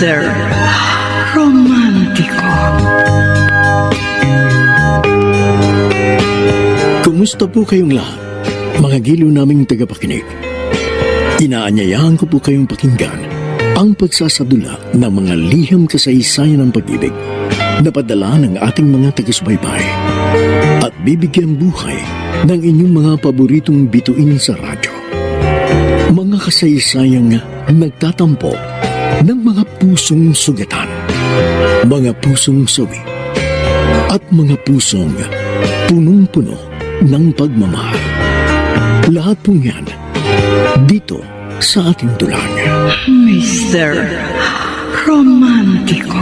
Mr. Romántico. Kumusta po kayong lahat, mga giliw naming tagapakinig? Inaanyayahan ko po kayong pakinggan ang pagsasadula ng mga liham kasaysayan ng pag-ibig na padala ng ating mga taga-subaybay at bibigyan buhay ng inyong mga paboritong bituin sa radyo. Mga kasaysayang nagtatampo ng mga pusong sugatan, mga pusong sawi, at mga pusong punong-puno ng pagmamahal. Lahat pong yan dito sa ating tulang. Mr. Romántico.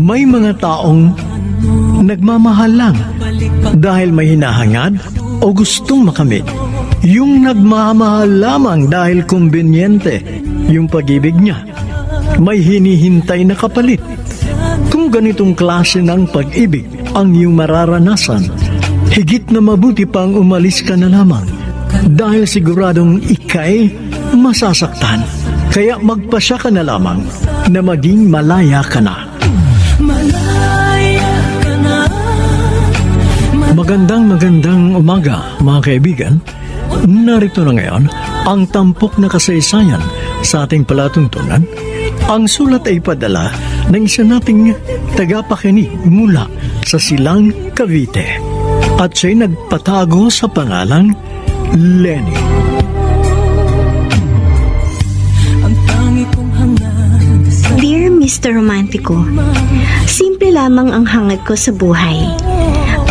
May mga taong nagmamahal lang dahil may hinahangad o gustong makamit. Yung nagmamahal lamang dahil kumbinyente yung pag-ibig niya. May hinihintay na kapalit. Kung ganitong klase ng pag-ibig ang iyong mararanasan, higit na mabuti pang umalis ka na lamang dahil siguradong ika'y masasaktan. Kaya magpasya ka na lamang na maging malaya ka na. Magandang umaga, mga kaibigan. Narito na ngayon ang tampok na kasaysayan sa ating palatuntunan. Ang sulat ay padala ng isa nating tagapakinig mula sa Silang, Cavite. At siya'y nagpatago sa pangalang Lenny. Dear Mr. Romantico, simple lamang ang hangad ko sa buhay.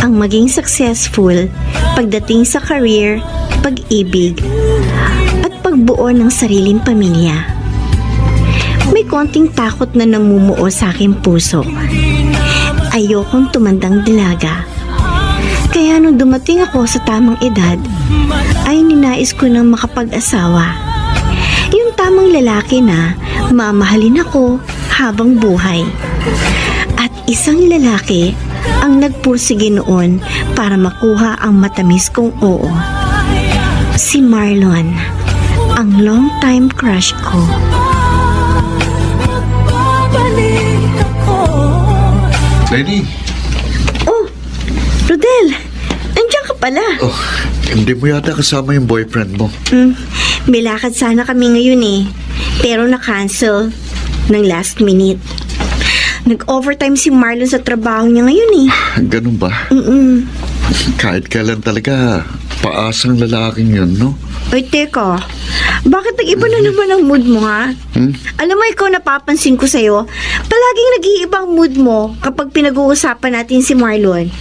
Ang maging successful pagdating sa career, pag-ibig, at pagbuo ng sariling pamilya. May konting takot na namumuo sa aking puso. Ayokong tumandang dalaga. Kaya nung dumating ako sa tamang edad, ay ninais ko nang makapag-asawa. Yung tamang lalaki na mamahalin ako habang buhay. At isang lalaki ang nagpursige noon para makuha ang matamis kong oo. Si Marlon, ang long-time crush ko. Lenny! Oh, Rodel, nandiyan ka pala. Oh, hindi mo yata kasama yung boyfriend mo. May lakad sana kami ngayon eh, pero na-cancel ng last minute. Nag-overtime si Marlon sa trabaho niya ngayon eh. Ganun ba? Kahit kailan talaga, paasang lalaking yun, no? Ay, teka. Bakit nag-iba na naman ang mood mo, ha? Alam mo, ikaw napapansin ko sa'yo, palaging nag-iibang mood mo kapag pinag-uusapan natin si Marlon.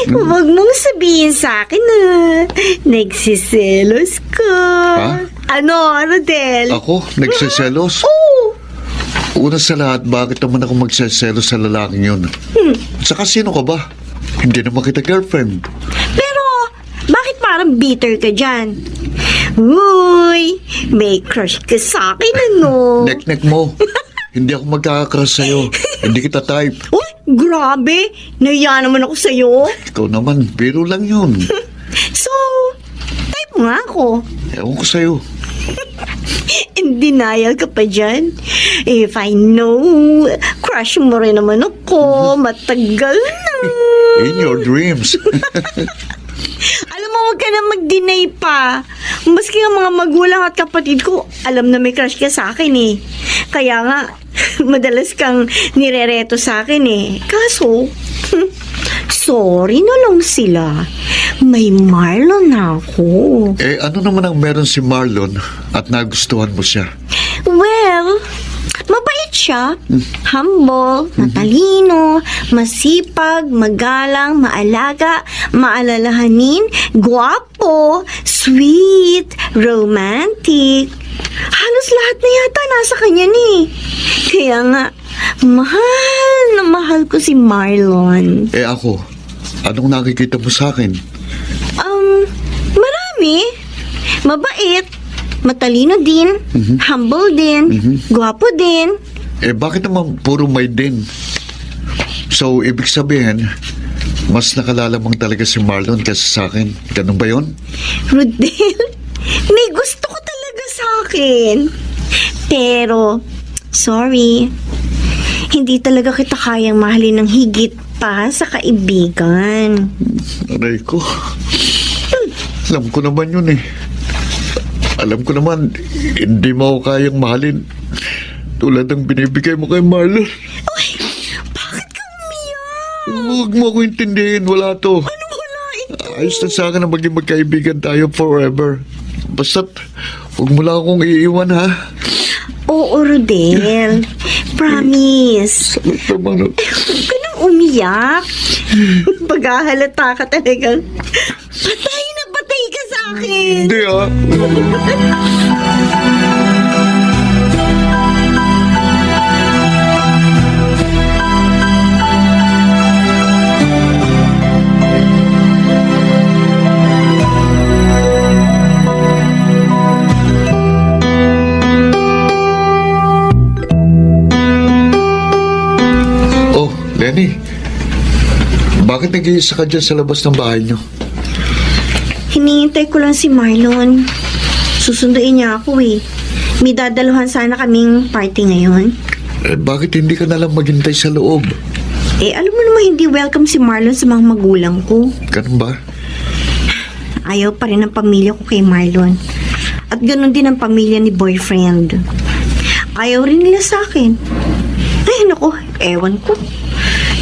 Huwag mong sabihin sa akin na nagsiselos ka. Ha? Ano, Rodel? Ako? Nagsiselos? Oo. Una sa lahat, bakit naman ako magseselos sa lalaking yun? Saka sino ka ba? Hindi naman kita girlfriend. Pero, bakit parang bitter ka dyan? Uy, may crush ka sa akin, ano? Nek-nek mo. Hindi ako magkakakrush sa'yo. Hindi kita type. Uy, grabe. Nahiya naman ako sa'yo. Ikaw naman, biro lang yun. So, type mo nga ako. Ewan ko sa'yo. In denial ka pa dyan. If I know, crush mo rin naman ako. Matagal na. In your dreams. Alam mo, huwag ka na mag-deny pa. Maski ang mga magulang at kapatid ko, alam na may crush ka sa akin eh. Kaya nga, madalas kang nirereto sa akin eh. Kaso, sorry na lang sila. May Marlon na ako. Eh, ano naman ang meron si Marlon at nagustuhan mo siya? Well, mabait siya. Humble, matalino, masipag, magalang, maalaga, maalalahanin, guwapo, sweet, romantic. Halos lahat na yata nasa kanya ni. Kaya nga, mahal na mahal ko si Marlon. Eh ako, anong nakikita mo sa akin? Marami. Mabait, Matalino din, humble din, gwapo din. Bakit naman puro may din? So, ibig sabihin, mas nakalalamang talaga si Marlon kaysa sa akin. Ganun ba yun? Rodel, may gusto ko talaga sa akin. Pero, sorry, hindi talaga kita kayang mahalin ng higit pa sa kaibigan. Aray ko. Alam ko naman yun eh. Alam ko naman, hindi mo ako kayang mahalin tulad ng binibigay mo kay Marlon. Uy, bakit ka umiyak? Huwag mo ako intindihin. Wala to. Anong wala ito? Ayos na sa akin na maging magkaibigan tayo forever. Basta't, huwag mo lang akong iiwan, ha? Oo, Rodel. Promise. Sabi naman, Huwag ka nang umiyak. Paghahalata ka talagang patay na patay ka sa akin. hindi, ha? Oh, Lenny. Bakit nag-iisa ka dyan sa labas ng bahay niyo? Hinihintay ko lang si Marlon. Susunduin niya ako eh. May dadaluhan sana kaming party ngayon. Bakit hindi ka nalang maghintay sa loob? Alam mo naman hindi welcome si Marlon sa mga magulang ko. Ganun ba? Ayaw pa rin ng pamilya ko kay Marlon. At ganun din ang pamilya ni boyfriend. Ayaw rin nila sa akin. Ay, naku, ewan ko.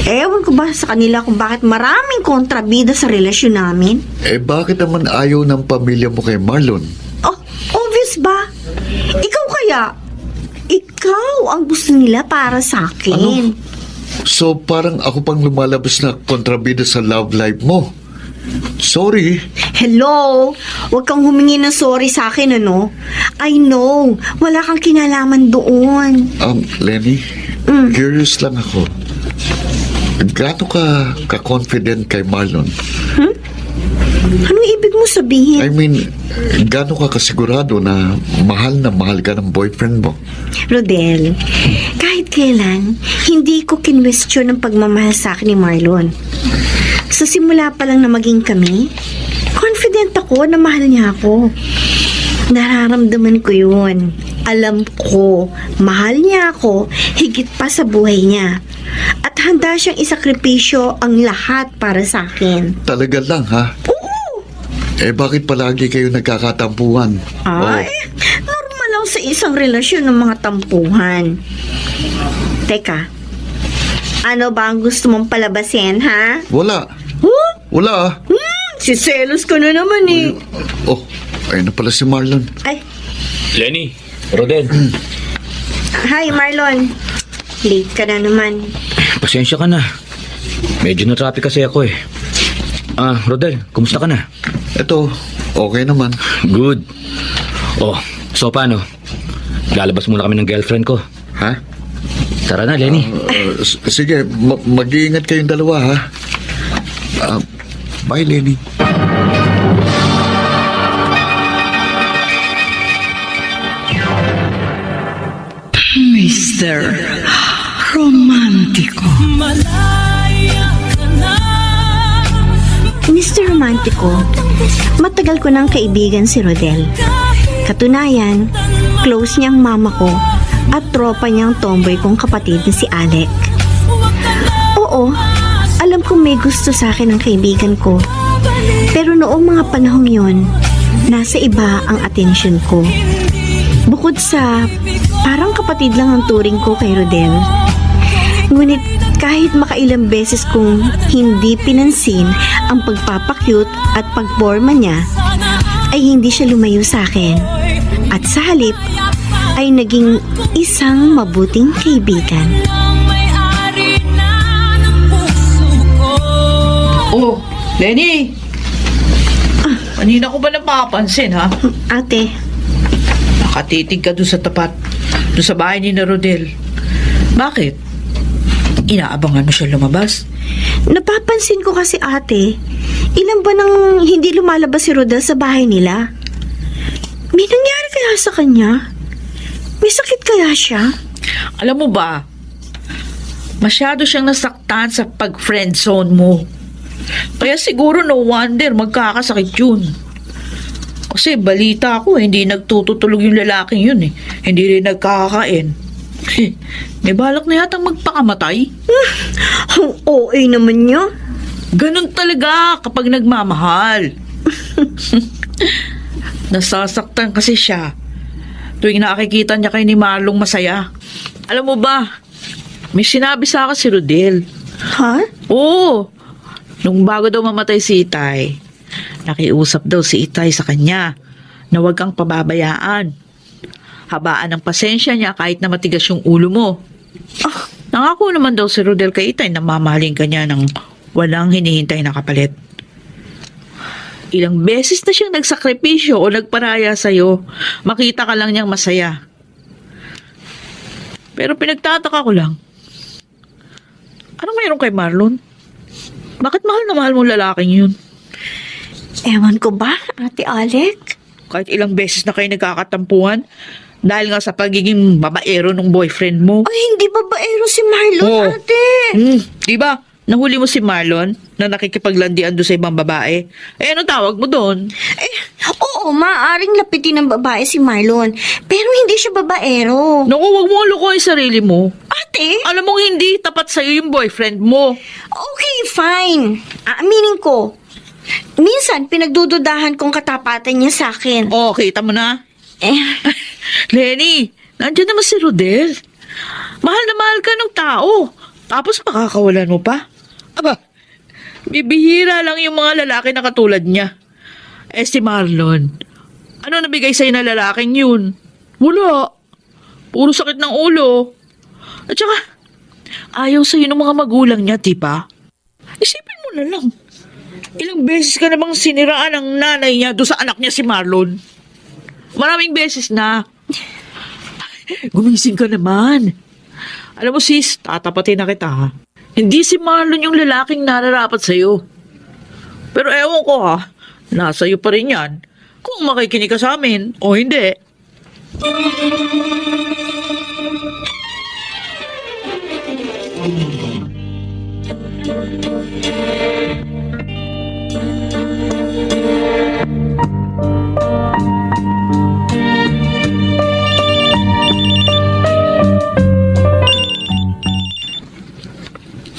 Ewan ko ba sa kanila kung bakit maraming kontrabida sa relasyon namin? Bakit naman ayaw ng pamilya mo kay Marlon? Oh, obvious ba? Ikaw kaya? Ikaw ang gusto nila para sa akin. Ano? So, parang ako pang lumalabas na kontrabida sa love life mo. Sorry. Hello? Huwag kang humingi ng sorry sa akin, ano? I know, wala kang kinalaman doon. Lenny, curious lang ako. Gaano ka confident kay Marlon? Anong ibig mo sabihin? I mean, gaano ka kasigurado na mahal ka ng boyfriend mo? Rodel, kahit kailan, hindi ko kinwestiyon ang pagmamahal sa akin ni Marlon. Sa simula pa lang na maging kami, confident ako na mahal niya ako. Nararamdaman ko yun. Alam ko, mahal niya ako higit pa sa buhay niya. At handa siyang isakripisyo ang lahat para sa akin. Talaga lang, ha? Oo! Bakit palagi kayo nagkakatampuhan? Ay, normal lang sa isang relasyon ng mga tampuhan. Teka, ano ba ang gusto mong palabasin, ha? Wala. Huh? Wala, Siselos ka na naman eh. Oh, ayun na pala si Marlon. Ay, Lenny, Rodel, hi Marlon. Late ka na naman. pasensya ka na. Medyo na-traffic kasi ako eh. Rodel, kumusta ka na? Ito, okay naman. Good. Oh, so paano? Lalabas muna kami ng girlfriend ko. Ha? Tara na, Lenny. Sige, mag-iingat kayong dalawa, ha? Bye, Lenny. Mr. Romantico. Mr. Romantico, matagal ko ng kaibigan si Rodel. Katunayan, close niyang mama ko at tropa niyang tomboy kong kapatid na si Alec. Oo, alam kong may gusto sa akin ang kaibigan ko. Pero noong mga panahong yon, nasa iba ang atensyon ko. Bukod sa parang kapatid lang ang turing ko kay Rodel. Ngunit kahit makailang beses kong hindi pinansin ang pagpapakyut at pagporma niya, ay hindi siya lumayo sa akin. At sa halip, ay naging isang mabuting kaibigan. Oh, Lenny! Kanina ko ba napapansin, ha? Ate, Nakatitig ka doon sa tapat, doon sa bahay ni na Rodel. Bakit? Inaabangan mo siya lumabas? napapansin ko kasi ate, ilan ba nang hindi lumalabas si Rodel sa bahay nila? May nangyari kaya sa kanya? May sakit kaya siya? Alam mo ba, masyado siyang nasaktan sa pag-friendzone mo. Kaya siguro no wonder magkakasakit yun. Kasi balita ko, hindi nagtututulog yung lalaking yun eh. Hindi rin nagkakakain. May balak na yatang magpakamatay. Ang OA naman niya. Ganun talaga kapag nagmamahal. Nasasaktan kasi siya tuwing nakikita niya kay ni Marlong masaya. Alam mo ba, may sinabi sa akin si Rodel. Ha? Oo, nung bago daw mamatay si Itay, nakiusap daw si Itay sa kanya na huwag kang pababayaan. Habaan ng pasensya niya kahit na matigas yung ulo mo. Nangako naman daw si Rodel kay Itay na mamahalin ka niya ng walang hinihintay na kapalit. Ilang beses na siyang nagsakripisyo o nagparaya sa'yo, makita ka lang niyang masaya. Pero pinagtataka ko lang, anong mayroon kay Marlon? Bakit mahal na mahal mong lalaking yun? Ewan ko ba, Ate Alec? Kahit ilang beses na kayo nagkakatampuhan, dahil nga sa pagiging babaero ng boyfriend mo. Ay, hindi babaero si Marlon, Oo. ate. Diba? Nahuli mo si Marlon na nakikipaglandian doon sa ibang babae. Eh, ano tawag mo doon? Oo, maaaring lapitin ng babae si Marlon. Pero hindi siya babaero. Naku, wag mo lukoy sarili mo. Ate? Alam mong hindi tapat sa'yo yung boyfriend mo. Okay, fine. Aaminin ko. Minsan, pinagdududahan kong katapatan niya sa akin. Oh, kita mo na. Lenny, nandiyan naman si Rodel. Mahal na mahal ka ng tao. Tapos makakawalan mo pa? Aba, bibihira lang yung mga lalaki na katulad niya. Eh si Marlon, ano nabigay sa'yo na lalaking yun? Wala. Puro sakit ng ulo. At saka, ayaw sa'yo ng mga magulang niya, di ba? Isipin mo na lang. Ilang beses ka namang siniraan ng nanay niya doon sa anak niya si Marlon. Maraming beses na. Gumising ka naman. Alam mo sis, tatapatin na kita ha. Hindi si Marlon yung lalaking nararapat sa'yo. Pero ewan ko ha, nasa iyo pa rin yan. Kung makikinig ka sa amin o hindi.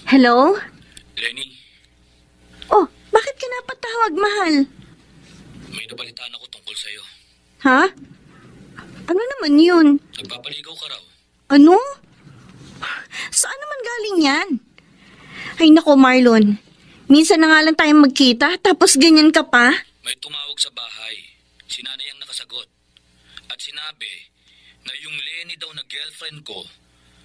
Hello? Lenny, Oh, bakit ka napatawag, mahal? may nabalitaan ako tungkol sa'yo. Ha? Ano naman yun? Nagpapaligaw ka raw. Ano? Saan naman galing yan? Ay nako, Marlon. Minsan na nga lang tayong magkita, tapos ganyan ka pa? May tumawag sa bahay. Si nanay ang nakasagot. At sinabi na yung Lenny daw na girlfriend ko,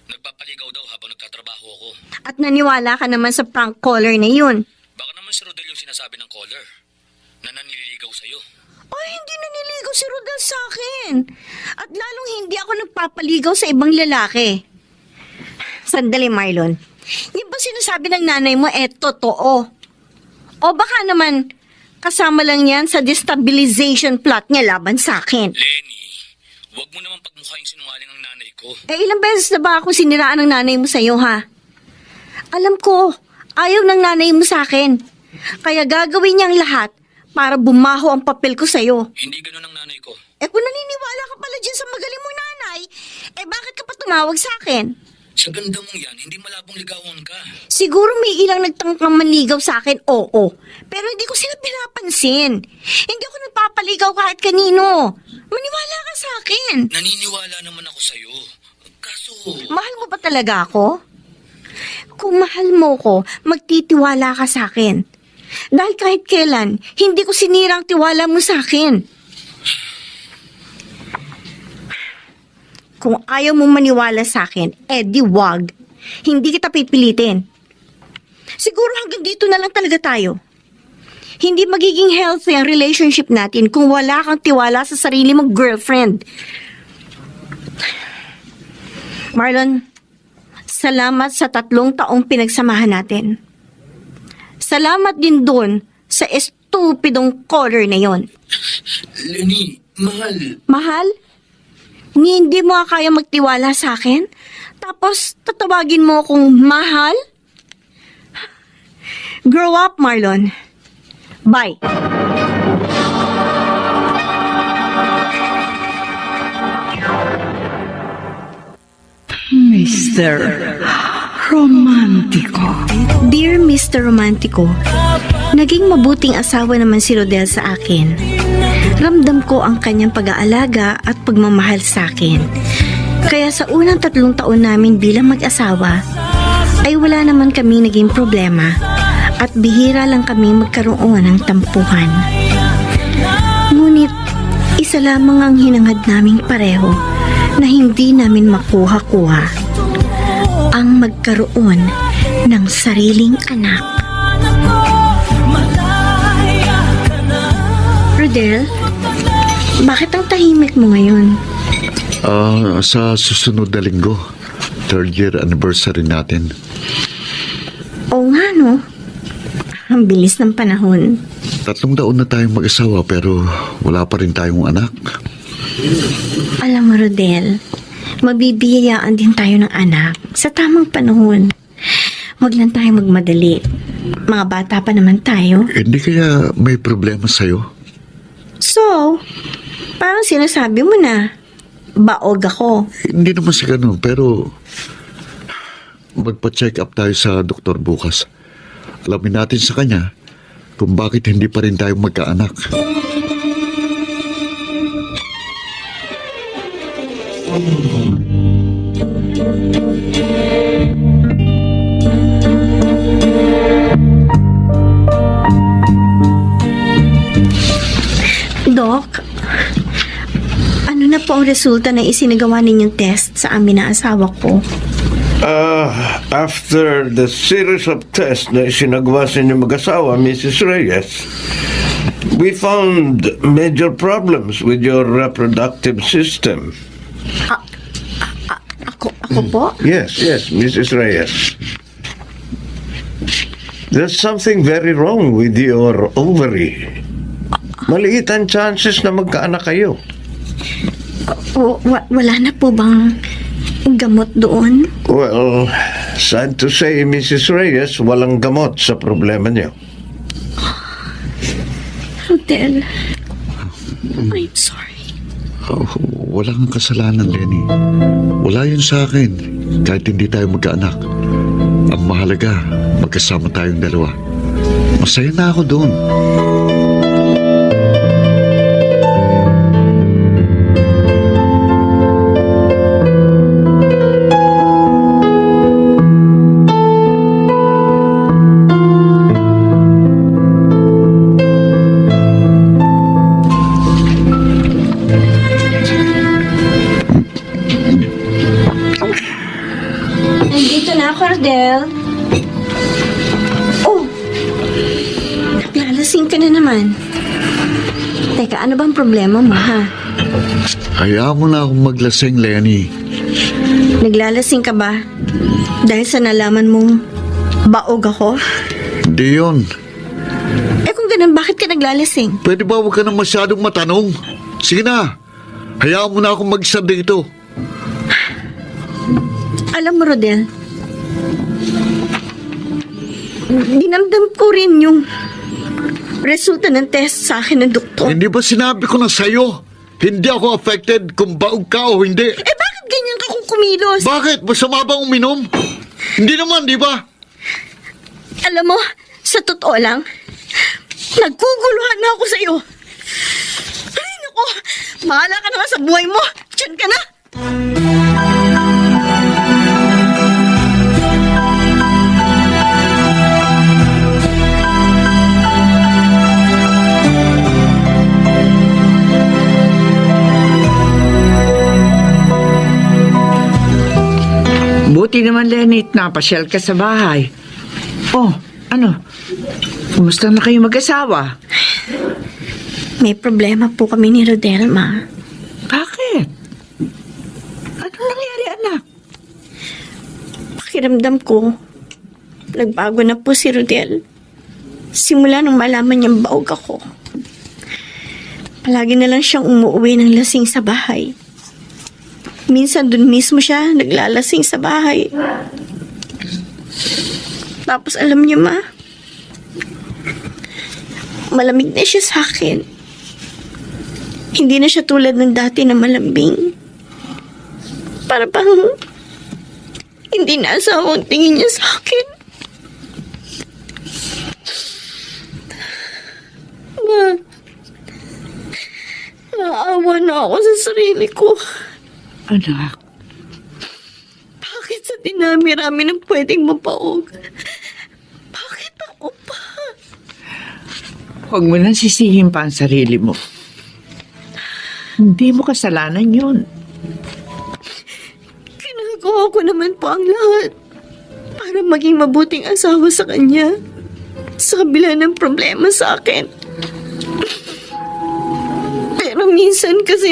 nagpapaligaw daw habang nagtatrabaho ako. At naniwala ka naman sa prank caller na yun. Baka naman si Rodel yung sinasabi ng caller na nanliligaw sa'yo. Ay, hindi naniligaw si Rodel sa akin. At lalong hindi ako nagpapaligaw sa ibang lalaki. Sandali, Marlon. Yung ba sinasabi ng nanay mo, totoo? O baka naman, kasama lang yan sa destabilization plot niya laban sa akin. Lenny, wag mo naman pagmukhaing sinungaling ang nanay ko. Ilang beses na ba ako siniraan ng nanay mo sa'yo, ha? Alam ko, ayaw ng nanay mo sa akin. Kaya gagawin niyang lahat para bumaho ang papel ko sa'yo. Hindi ganun ang nanay ko. Kung naniniwala ka pala dyan sa magaling mong nanay, bakit ka pa tumawag sa akin? Sa ganda mong yan, hindi malabong ligawan ka. Siguro may ilang nagtangkang manligaw sa akin, oo. Pero hindi ko sila pinapansin. Hindi ako nagpapaligaw kahit kanino. Maniwala ka sa akin. Naniniwala naman ako sa'yo. Kaso, Mahal mo ba talaga ako? Kung mahal mo ko, magtitiwala ka sa akin. Dahil kahit kailan, hindi ko sinirang tiwala mo sa akin. Kung ayaw mo maniwala sa akin, di wag. Hindi kita pipilitin. Siguro hanggang dito na lang talaga tayo. Hindi magiging healthy ang relationship natin kung wala kang tiwala sa sarili mong girlfriend. Marlon, salamat sa 3 taong pinagsamahan natin. Salamat din doon sa estupidong caller na yon. Lenny, Mahal, Mahal? Hindi mo nga kaya magtiwala sa akin? Tapos, tatawagin mo akong mahal? Grow up, Marlon. Bye. Mr. Romantico. Dear Mr. Romantico, naging mabuting asawa naman si Rodel sa akin. Ramdam ko ang kanyang pag-aalaga at pagmamahal sa akin. Kaya sa unang 3 taon namin bilang mag-asawa, ay wala naman kami naging problema at bihira lang kami magkaroon ng tampuhan. Ngunit, isa lamang ang hinangad naming pareho na hindi namin makuha-kuha. Ang magkaroon ng sariling anak. Rodel, bakit ang tahimik mo ngayon? Sa susunod na linggo, 3rd year anniversary natin. Oo nga, no? Ang bilis ng panahon. 3 taon na tayong mag-asawa pero wala pa rin tayong anak. Alam mo, Rodel, mabibiyayaan din tayo ng anak sa tamang panahon. Huwag lang tayo magmadali. Mga bata pa naman tayo. Hindi kaya may problema sa'yo? So, parang sinasabi mo na, baog ako. Hindi naman sa ganun, pero magpa-check up tayo sa doktor bukas. Alamin natin sa kanya kung bakit hindi pa rin tayo magkaanak. Doc, ano na po ang resulta ng isinagawa ninyong test sa amin na asawa ko? After the series of tests na isinagawa sa inyong mag-asawa, Mrs. Reyes, we found major problems with your reproductive system. Ako po? Yes, Mrs. Reyes. There's something very wrong with your ovary. Maliit ang chances na magkaanak kayo. Wala na po bang gamot doon? Well, sad to say, Mrs. Reyes, walang gamot sa problema niyo. Rodel, I'm sorry. Wala kang kasalanan, Lenny. Wala yun sa akin. Kahit hindi tayo magkaanak. Ang mahalaga, magkasama tayong dalawa. Masaya na ako doon. Nandito na ako, Rodel. Oh! Naglalasing ka na naman. Teka, ano bang problema mo, ha? Hayaan mo na akong maglasing, Lenny. Naglalasing ka ba? Dahil sa nalaman mong baog ako? Hindi yun. Eh kung ganun, bakit ka naglalasing? Pwede ba huwag ka na masyadong matanong? Sige na. Hayaan mo na akong mag-isa dito. Alam mo, Rodel, dinamdam ko rin yung resulta ng test sa akin ng doktor. Hindi ba sinabi ko na sa'yo? Hindi ako affected kung baog ka o hindi. Eh bakit ganyan ka kung kumilos? Bakit? Masama bang uminom? Hindi naman, di ba? Alam mo, sa totoo lang, nagkuguluhan na ako sa'yo. Ay, naku, bahala ka naman sa buhay mo. Diyan ka na. Buti naman, Lenny, napasyal ka sa bahay. Oh, ano? Kumusta na kayo mag-asawa? May problema po kami ni Rodelma. Bakit? Anong nangyari, anak? Pakiramdam ko, nagbago na po si Rodel. Simula nung malaman niyang baog ako. Palagi na lang siyang umuwi ng lasing sa bahay. Minsan dun mismo siya naglalasing sa bahay. Tapos alam niyo ma, malamig na siya sa akin. Hindi na siya tulad ng dati na malambing. Para bang hindi na asawang tingin niya sa akin. Ma, naawa na ako sa sarili ko. Anak, Bakit sa dinami-rami ng pwedeng mapaog? Bakit ako pa? huwag mo nang sisihin pa ang sarili mo. Hindi mo kasalanan yun. Ginagawa ko naman po ang lahat para maging mabuting asawa sa kanya. Sa kabila ng problema sa akin. Pero minsan kasi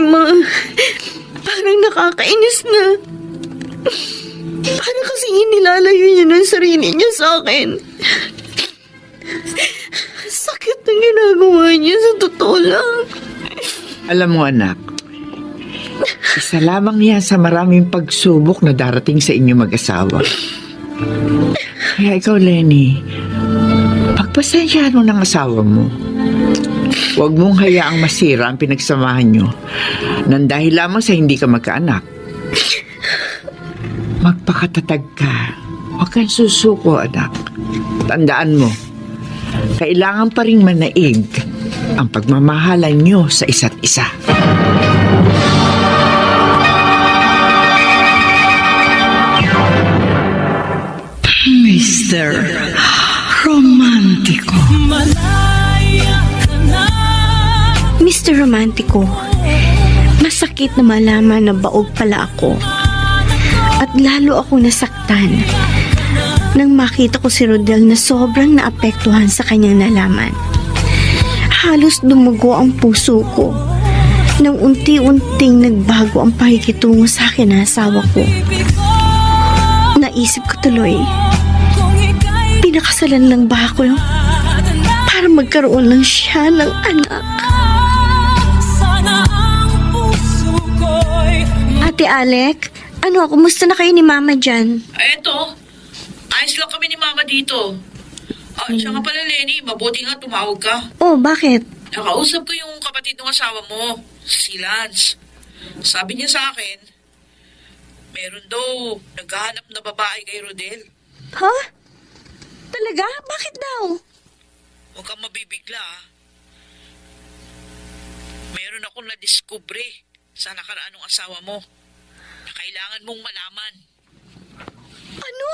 parang nakakainis na. Parang kasi inilalayo niya ng sarili niya sa akin. Sakit ng ginagawa niya sa totoo lang. Alam mo anak, isa lamang yan sa maraming pagsubok na darating sa inyo mag-asawa. Kaya ikaw, Lenny, pagpasensyahan mo ng asawa mo. Huwag mong hayaang masira ang pinagsamahan nyo nang dahil lamang sa hindi ka magkaanak. Magpakatatag ka. Huwag kang susuko, anak. Tandaan mo, kailangan pa rin manaig ang pagmamahalan nyo sa isa't isa. Mr. Romantico. Mr. Romantico, masakit na malaman na baog pala ako. At lalo ako nasaktan nang makita ko si Rodel na sobrang naapektuhan sa kanyang nalaman. Halos dumugo ang puso ko nang unti-unting nagbago ang pakikitungo sa akin ng asawa ko. Naisip ko tuloy, pinakasalan lang ba ako para magkaroon lang siya ng anak? Ate Alec, kumusta na kayo ni Mama dyan? Eto, ayos lang kami ni Mama dito. Siya nga pala, Lenny, mabuti nga tumawag ka. Oh, bakit? Nakausap ko yung kapatid ng asawa mo, si Lance. Sabi niya sa akin, meron daw naghahanap na babae kay Rodel. Ha? Talaga? Bakit daw? Huwag kang mabibigla, ah. Meron akong nadiskubre sa nakaraan ng asawa mo na kailangan mong malaman. Ano?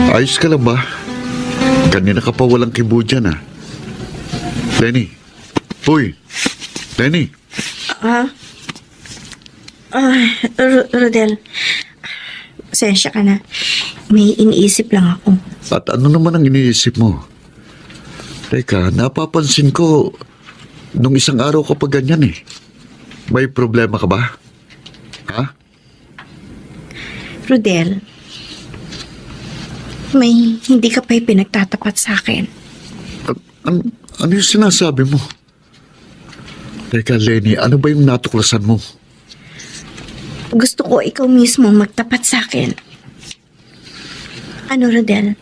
Ayos ka lang ba? Kanina ka pa walang kibo dyan, ah. Lenny. Uy. Lenny. Rodel, pasensya ka na. May iniisip lang ako. At ano naman ang iniisip mo? Teka, napapansin ko nung isang araw ka pa ganyan eh. May problema ka ba? Ha? Rodel, may hindi ka pa'y pinagtatapat sa akin. Ano yung sinasabi mo? Teka, Lenny, ano ba yung natuklasan mo? Gusto ko ikaw mismo magtapat sa akin. Ano, Rodel?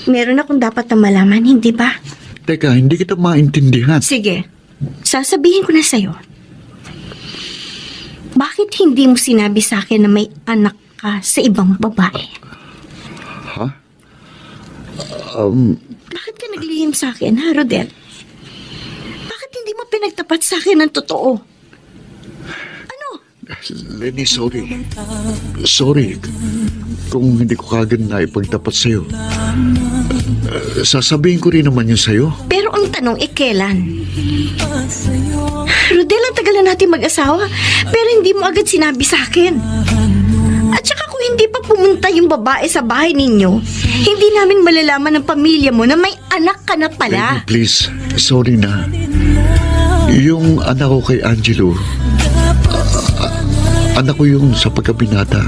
Meron akong dapat na malaman, hindi ba? Teka, hindi kita maintindihan. Sige, sasabihin ko na sa'yo. Bakit hindi mo sinabi sa akin na may anak ka sa ibang babae? Ha? Bakit ka naglihim sa akin, ha, Rodel? Bakit hindi mo pinagtapat sa akin ng totoo? Ano? Lenny, sorry. Sorry. Kung hindi ko kagad na ipagtapat sa'yo. Sasabihin ko rin naman yun sa'yo. Pero ang tanong, kailan? Rodel, ang tagal na natin mag-asawa, pero hindi mo agad sinabi sa akin. At saka kung hindi pa pumunta yung babae sa bahay ninyo, hindi namin malalaman ng pamilya mo na may anak ka na pala. Lenny, please. Sorry na. Yung anak ko kay Angelo, anak ko yung sa pagkabinata.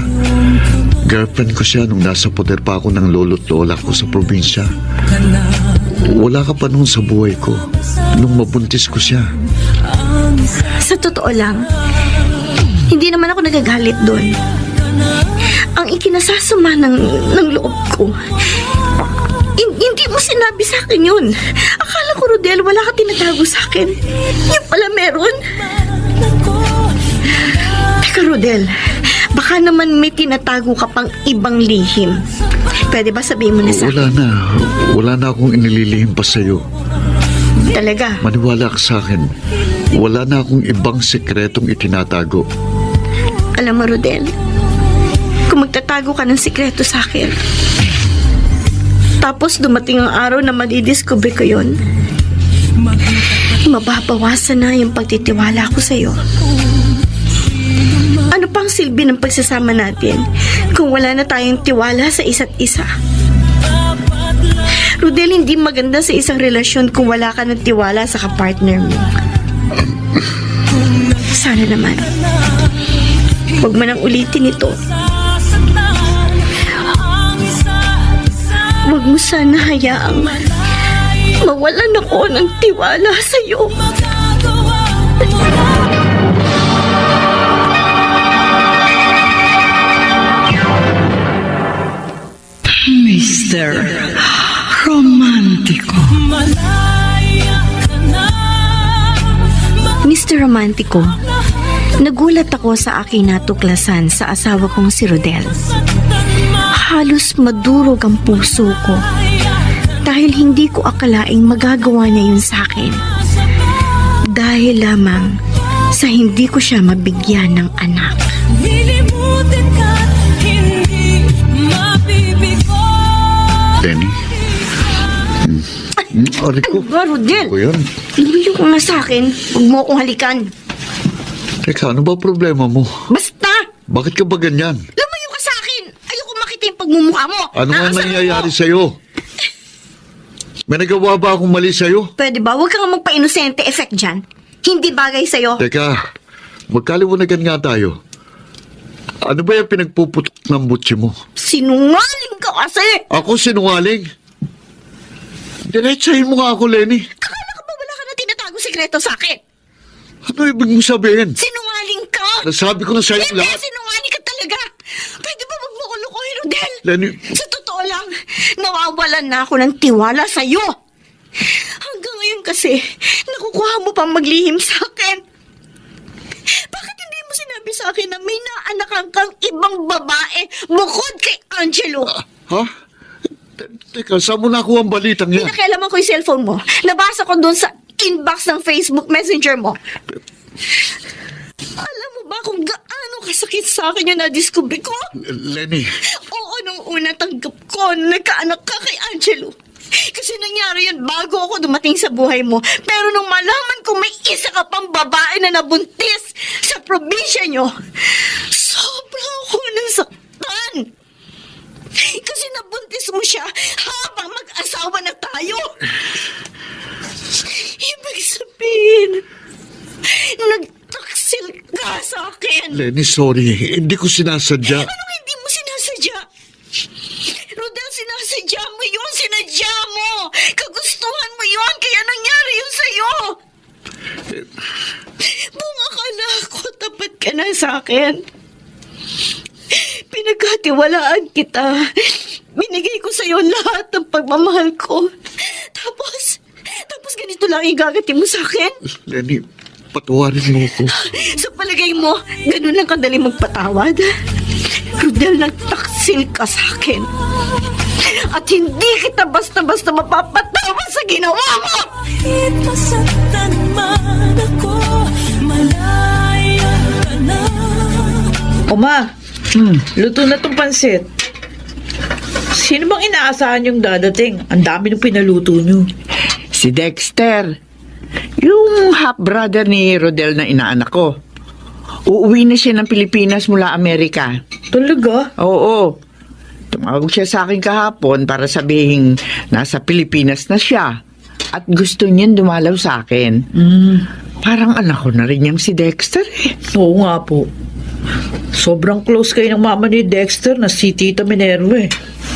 Girlfriend ko siya nung nasa poder pa ako ng lolo't lola ko sa probinsya. Wala ka pa noon sa buhay ko nung mabuntis ko siya. Sa totoo lang, hindi naman ako nagagalit doon. Ang ikinasasama ng loob ko, hindi mo sinabi sa akin yun. Akala ko, Rodel, wala ka tinatago sa akin. Yung pala meron. Teka, Rodel, baka naman may tinatago ka pang ibang lihim. Pwede ba sabihin mo na sa akin? Wala na akong inililihim pa sa'yo. Talaga? Maniwala ka sa akin. Wala na akong ibang sekretong itinatago. Alam mo, Rodel, kung magtatago ka ng sikreto sa akin, tapos dumating ang araw na madidiscover ko yun, mababawasan na yung pagtitiwala ko sa'yo. Ano pang silbi ng pagsasama natin kung wala na tayong tiwala sa isa't isa? Rodel, hindi maganda sa isang relasyon kung wala ka ng tiwala sa kapartner mo. Sana naman, huwag mo nang ulitin ito. Huwag mo sana hayaang mawalan ako ng tiwala sa'yo. Mr. Romantico. Mr. Romantico, nagulat ako sa aking natuklasan sa asawa kong si Rodel. Halos madurog ang puso ko dahil hindi ko akalaing magagawa niya yun sa akin. Dahil lamang sa hindi ko siya mabigyan ng anak. Lenny? Ari ko. Ano ba, Rodel? Ko yan. Lumayo ka nga sa akin. Huwag mo akong halikan. Teka, ano ba problema mo? Basta! Bakit ka ba ganyan? Lumayo ka sa akin! Ayoko makita yung pagmumukha mo! Ano nga Nakakasama nangyayari mo. sa'yo? May nagawa ba akong mali sa'yo? Pwede ba? Huwag kang magpa-inosente effect dyan. Hindi bagay sa'yo. Teka, magkaliwanagan nga tayo. Ano ba yung pinagpuputok ng butsi mo? Sinungaling ka kasi! Ako sinungaling? Diretsahin mo nga ako, Lenny. Akala ka ba wala ka na tinatago sekreto sa akin? Ano ibig mong sabihin? Sinungaling ka! Nasabi ko na sa'yo Hindi, lahat. sinungaling ka talaga! Pwede ba wag mo ko lukuhin, Rodel? Lenny, Sa totoo lang, nawawalan na ako ng tiwala sa'yo. Hanggang ngayon kasi, nakukuha mo pang maglihim sa akin. Bakit hindi mo sinabi sa akin na may naanakan kang ibang babae bukod kay Angelo? ha? Teka, saan mo nakuha ang balitang yan? Pinakialaman ko yung cellphone mo. Nabasa ko doon sa inbox ng Facebook Messenger mo. Alam mo ba kung gaano kasakit sa akin yung na-discover ko? Lenny, Oo, nung una tanggap ko na nagkaanak ka kay Angelo. Kasi nangyari yun bago ako dumating sa buhay mo. Pero nung malaman ko may isa ka pang babae na nabuntis sa probinsya nyo, sobrang ako nasaktan. Kasi nabuntis mo siya habang mag-asawa na tayo. Ibig sabihin, nagtaksil ka sa akin. Lenny, sorry. Hindi ko sinasadya. Anong hindi mo sinasadya? Rodel, sinasadya mo yun. Sinadya mo. Kagustuhan mo yun. Kaya nangyari yun sa'yo. Buong akala ko tapat ka na sa akin. Pinagkatiwalaan kita. Binigay ko sa'yo lahat ng pagmamahal ko. Tapos ganito lang igagati mo sa akin? Lenny, patawarin mo ako. Sa palagay mo, ganun lang kadali magpatawad? Rodel, nagtaksil ka sa akin. At hindi kita basta-basta mapapatawad sa ginawa mo! Kahit masaktan man ako, malaya ka na. Oma, luto na tong pansit. Sino bang inaasahan yung dadating? Ang dami ng pinaluto nyo. Si Dexter. Yung half-brother ni Rodel na inaanak ko. uuwi na siya ng Pilipinas mula Amerika. Talaga? Oo. Tumawag siya sa akin kahapon para sabihin nasa Pilipinas na siya. At gusto niyan dumalaw sa akin. Parang anak ko na rin yung si Dexter eh. Oo nga po. Sobrang close kayo ng mama ni Dexter na si Tita Minerva eh.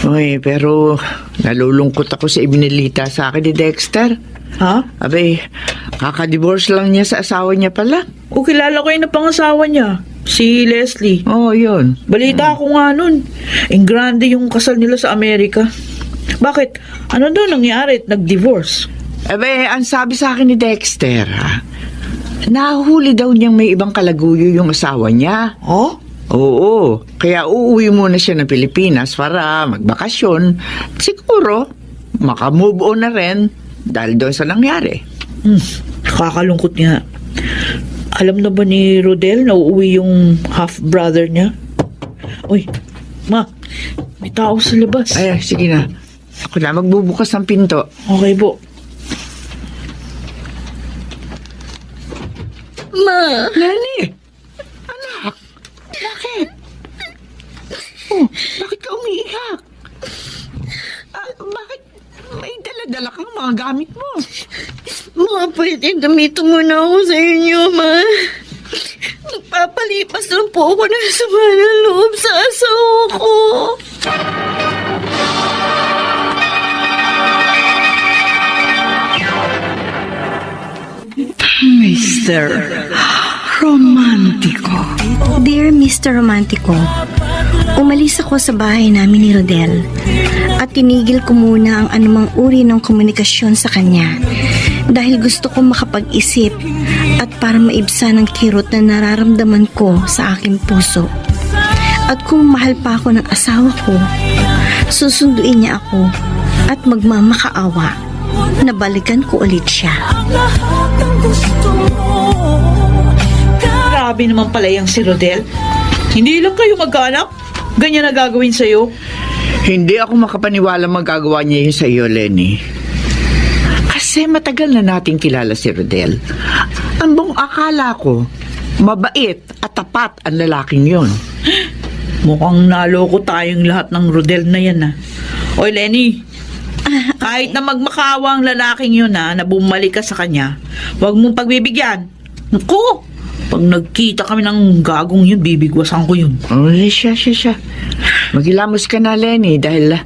Uy, pero nalulungkot ako sa ibinilita sa akin ni Dexter. Ha? Abay, kakadivorce lang niya sa asawa niya pala. O kilala ko yung napangasawa niya, si Leslie. Oo, yun. Balita ko nga nun. Ang grande yung kasal nila sa Amerika. Bakit? Ano daw nangyari at nag-divorce? Abay, ang sabi sa akin ni Dexter, nahuli daw niyang may ibang kalaguyo yung asawa niya. Oh? Oo, kaya uuwi muna siya ng Pilipinas para magbakasyon. Siguro, makamove on na rin dahil doon sa nangyari. Nakakalungkot nga. Alam na ba ni Rodel na uuwi yung half-brother niya? Uy, ma, may tao sa labas. Ay, sige na. Ako na magbubukas ng pinto. Okay po. Ma, Lenny! Anak! Bakit? Oh, bakit ka umiiyak? Bakit may dala-dala kang mga gamit mo? mga pwede gamitin mo na ako sa inyo, ma. Nagpapalipas lang po ako ng sama ng loob sa asawa ko. Mr. Romantico. Dear Mr. Romantico, umalis ako sa bahay namin ni Rodel at tinigil ko muna ang anumang uri ng komunikasyon sa kanya dahil gusto ko makapag-isip at para maibsan ang kirot na nararamdaman ko sa aking puso. At kung mahal pa ako ng asawa ko, susunduin niya ako at magmamakaawa na balikan ko ulit siya. Lahat ng gusto mo. Grabe naman pala yung si Rodel. Hindi lang kayo magkaanak. Ganyan na gagawin sa'yo. Hindi ako makapaniwala magagawa niya yun sa iyo, Lenny. Kasi matagal na nating kilala si Rodel. Ang buong akala ko, mabait at tapat ang lalaking yon. Mukhang naloko tayong lahat ng Rodel na yan ah. Oy Lenny, kahit na magmakawa ang lalaking yun na bumalik ka sa kanya, huwag mong pagbibigyan. Naku, pag nagkita kami ng gagong yun, bibigwasan ko yun. Oh, siya. Magilamos ka na, Lenny, dahil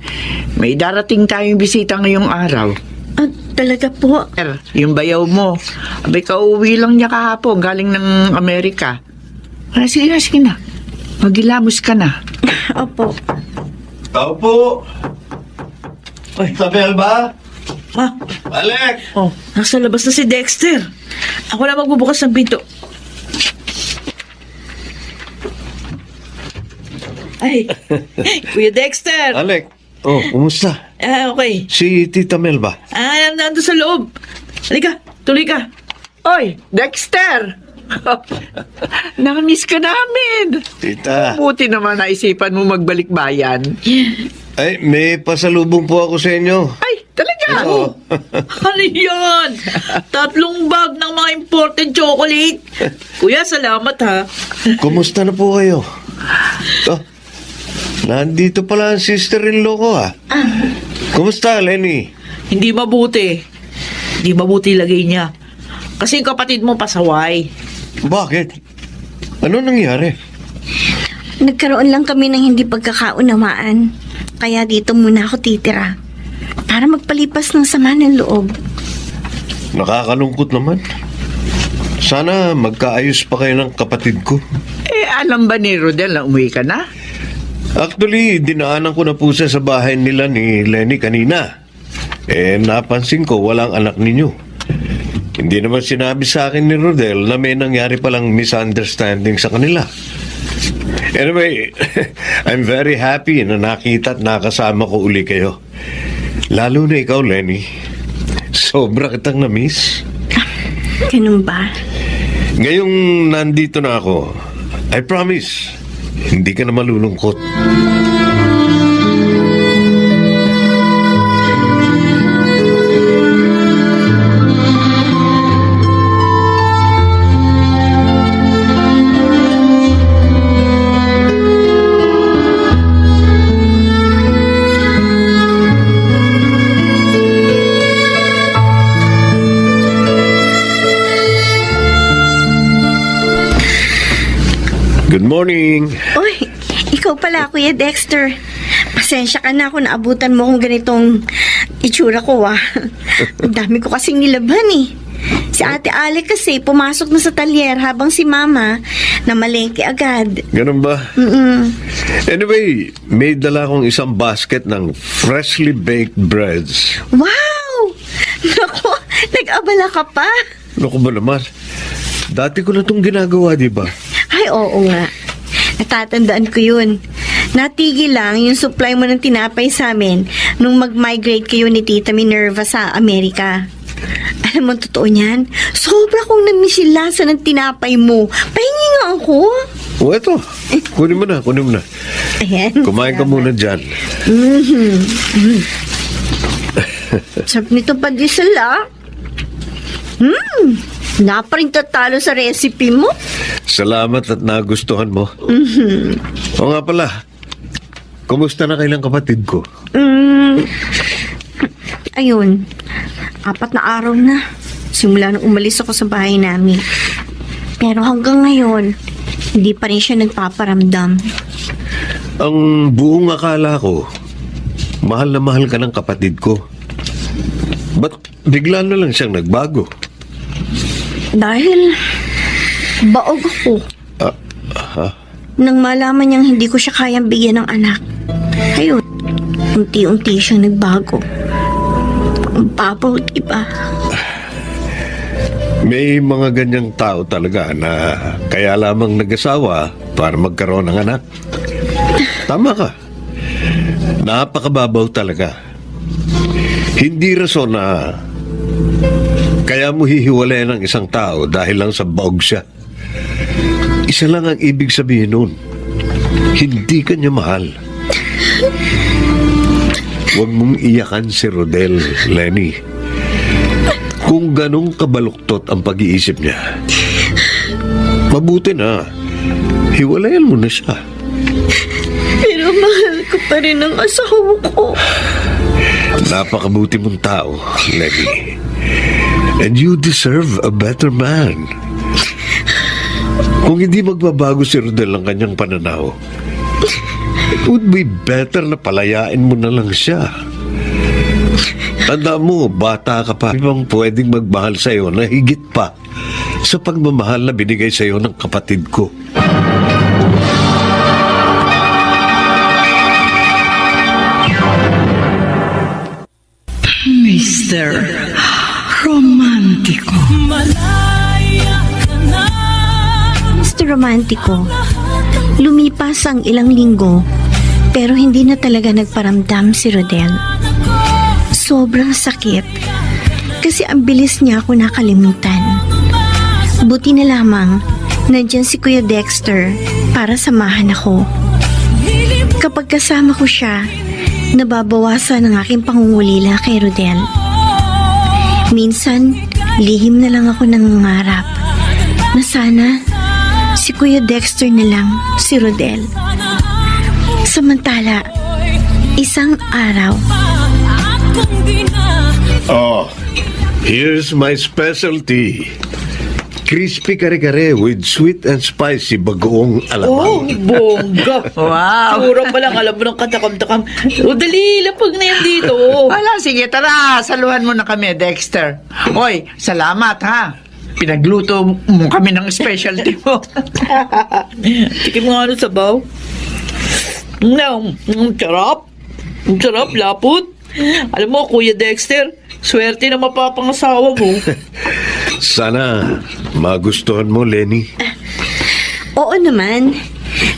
may darating tayong bisita ngayong araw. Talaga po? Yung bayaw mo. Abay, kauwi lang niya kahapon, galing ng Amerika. Sige na. Magilamos ka na. Opo. Tao po! Oy. Isabel ba? Ma, Alec! oh, nasa labas na si Dexter. Ako na magbubukas ng pinto. Ay, Kuya Dexter. Alec! Oh, kumusta? Okay. Si Tita Mel ba? Nandun sa loob. Halika, tuloy ka. Oy, Dexter! Nakamiss ka namin. Tita. Buti naman naisipan mo magbalik bayan. Ay, may pasalubong po ako sa inyo. Ay, talaga? Oo. Ano yan? 3 bag ng mga imported chocolate. Kuya, salamat ha. Kumusta na po kayo? Oh, nandito pala ang sister-in-law ko ha. Kumusta, Lenny? Hindi mabuti. Hindi mabuti lagay niya. Kasi yung kapatid mo pasaway. Bakit? Ano nangyari? Nagkaroon lang kami ng hindi pagkakaunawaan. Kaya dito muna ako titira. Para magpalipas ng sama ng loob. Nakakalungkot naman. Sana magkaayos pa kayo ng kapatid ko. Alam ba ni Rodel na umuwi ka na? Actually, dinaanan ko na po siya sa bahay nila ni Lenny kanina. Napansin ko walang anak ninyo. Hindi naman sinabi sa akin ni Rodel na may nangyari palang misunderstanding sa kanila. Anyway, I'm very happy na nakita at nakasama ko uli kayo. Lalo na ikaw, Lenny. Sobra kitang na-miss. Ganun ba? Ngayong nandito na ako, I promise, hindi ka na malulungkot. morning. Uy, ikaw pala, Kuya Dexter. Pasensya ka na kung naabutan mo kung ganitong itsura ko, ah. Ang dami ko kasing nilaban, eh. Si Ate Ale kasi pumasok na sa talyer habang si Mama namalengke agad. Ganun ba? Mm-mm. Anyway, may dala akong isang basket ng freshly baked breads. Wow! Naku, nag-abala ka pa. Naku ba naman? Dati ko na itong ginagawa, di ba? Ay, oo nga. Natatandaan ko yun. Natigil lang yung supply mo ng tinapay sa amin nung mag-migrate kayo ni Tita Minerva sa Amerika. Alam mo, totoo niyan? Sobra kong namiss yung lasa ng tinapay mo. Pahingi nga ako. O eto, kunin mo na. Ayan. Kumain ka muna dyan. Sarap nito pa diesel, ah. Napa rin tatalo sa recipe mo. Salamat at nagustuhan mo. O nga pala, kumusta na kailang kapatid ko? Ayun, 4 na araw na. Simula nung umalis ako sa bahay namin. Pero hanggang ngayon, hindi pa rin siya nagpaparamdam. Ang buong akala ko, mahal na mahal ka ng kapatid ko. Ba't bigla na lang siyang nagbago? Dahil baog ako. Nang malaman niyang hindi ko siya kayang bigyan ng anak. Ayun, unti-unti siyang nagbago. Ang bawat iba. May mga ganyang tao talaga na kaya lamang nag-asawa para magkaroon ng anak. Tama ka. Napakababaw talaga. Hindi rason na kaya mo hihiwalay ng isang tao dahil lang sa baog siya. Isa lang ang ibig sabihin nun. Hindi ka niya mahal. Huwag mong iyakan si Rodel, Lenny. Kung ganong kabaluktot ang pag-iisip niya, mabuti na. Hiwalayan mo na siya. Pero mahal ko pa rin ang asawa ko. Napakabuti mong tao, Lenny. And you deserve a better man. Kung hindi magbabago si Rodel ang kanyang pananaw, it would be better na palayain mo na lang siya. Tanda mo, bata ka pa. Ibang pwedeng magmahal sa'yo na higit pa sa pagmamahal na binigay sa'yo ng kapatid ko. Mr. Romantico. Malaya ka na. Mr. Romantico, lumipas ang ilang linggo pero hindi na talaga nagparamdam si Rodel. Sobrang sakit kasi ang bilis niya ako nakalimutan. Buti na lamang nandyan si Kuya Dexter para samahan ako. Kapag kasama ko siya, nababawasan ang aking pangungulila kay Rodel. Minsan, lihim na lang ako nangangarap na sana si Kuya Dexter na lang si Rodel. Samantala, isang araw, Oh, here's my specialty. Crispy kare-kare with sweet and spicy bagoong Oh, alamang. bongga. Wow. Siguro pa lang alam mo ng katakam-takam. O, dali, lapag na yan dito. Wala, sige, tara. Saluhan mo na kami, Dexter. Oy, salamat, ha. Pinagluto mo kami ng specialty mo. Tikim nga ano sabaw. No, sarap. Ang sarap, lapot. Alam mo, Kuya Dexter, swerte na mapapangasawa mo. Sana magustuhan mo, Lenny. oo naman,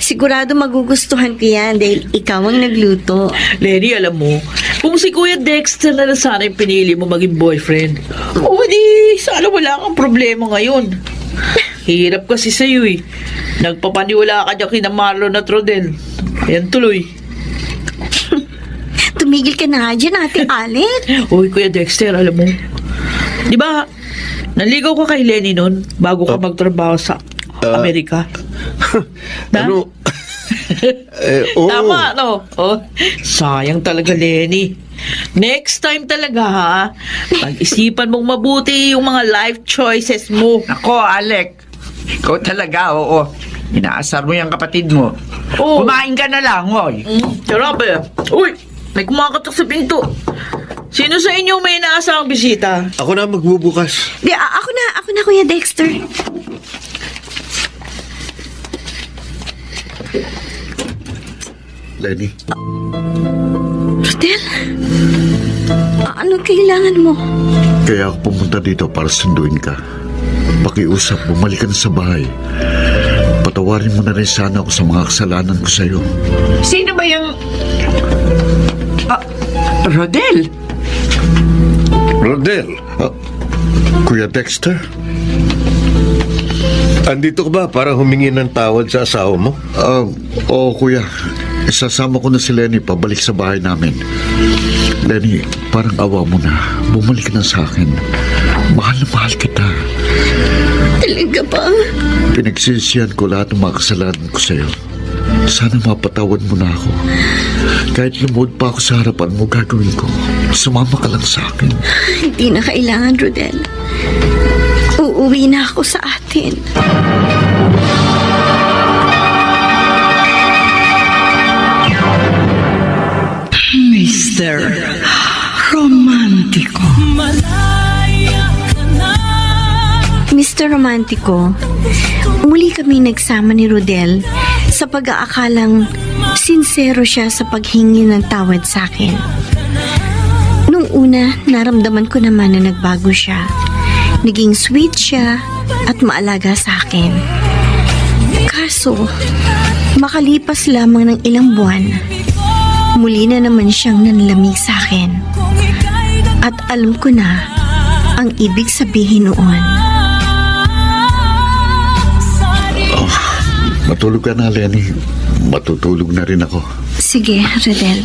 sigurado magugustuhan ko yan dahil ikaw ang nagluto. Lenny, alam mo, kung si Kuya Dexter na lang sana yung pinili mo maging boyfriend, o di, sana wala kang problema ngayon. Hirap kasi sa'yo eh. Nagpapaniwala ka dyan kina Marlon at Rodel. Ayan tuloy. Tumigil ka na nga dyan, Ate Alet. Uy, Kuya Dexter, alam mo, di ba, naligaw ka kay Lenny noon bago ka magtrabaho sa Amerika? Na? Ano? Oo. Tama, no? Oh, sayang talaga, Lenny. Next time talaga, ha? Pag-isipan mong mabuti yung mga life choices mo. Ako, Alec. Ikaw talaga, oo. Inaasar mo yung kapatid mo. Oo. Kumain ka na lang, oy. Sarap eh. Uy, may kumakatok sa pinto. Sino sa inyo may inaasahang bisita? Ako na magbubukas. Di, ako na, Kuya Dexter. Lenny, Rodel? Anong kailangan mo? kaya ako pumunta dito para sunduin ka. Pakiusap, bumalik ka na sa bahay. Patawarin mo na rin sana ako sa mga kasalanan ko sa'yo. Sino ba yung... Rodel? Rodel, Kuya Dexter? andito ka ba para humingi ng tawad sa asawa mo? Oo, kuya. Isasama ko na si Lenny pabalik sa bahay namin. Lenny, parang awa mo na. Bumalik ka na sa akin. Mahal na mahal kita. Talaga ba? Pinagsisihan ko lahat ng mga kasalanan ko sa'yo. Sana mapatawad mo na ako. Kahit lumuhod pa ako sa harapan mo, gagawin ko. Sumama ka lang sa akin. Hindi na kailangan, Rodel. Uuwi na ako sa atin. Mr. Romantico. Malaya ka na. Mr. Romantico, muli kami nagsama ni Rodel sa pag-aakalang sincero siya sa paghingi ng tawad sa akin. Nung una, naramdaman ko naman na nagbago siya. Naging sweet siya at maalaga sa akin. Kaso, makalipas lamang ng ilang buwan, muli na naman siyang nanlamig sa akin. At alam ko na ang ibig sabihin noon. Matulog ka na, Lenny. Matutulog na rin ako. Sige, Rodel.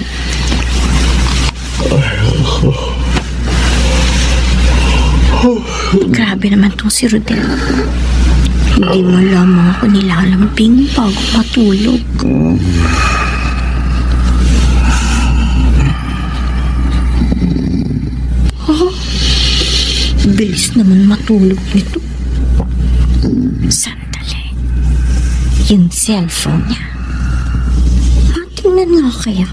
Grabe naman tong si Rodel. Hindi mo lamang ako nilalambing bago matulog. Oh, bilis naman matulog nito. Sandali. Yung cellphone niya. Tingnan nga kaya.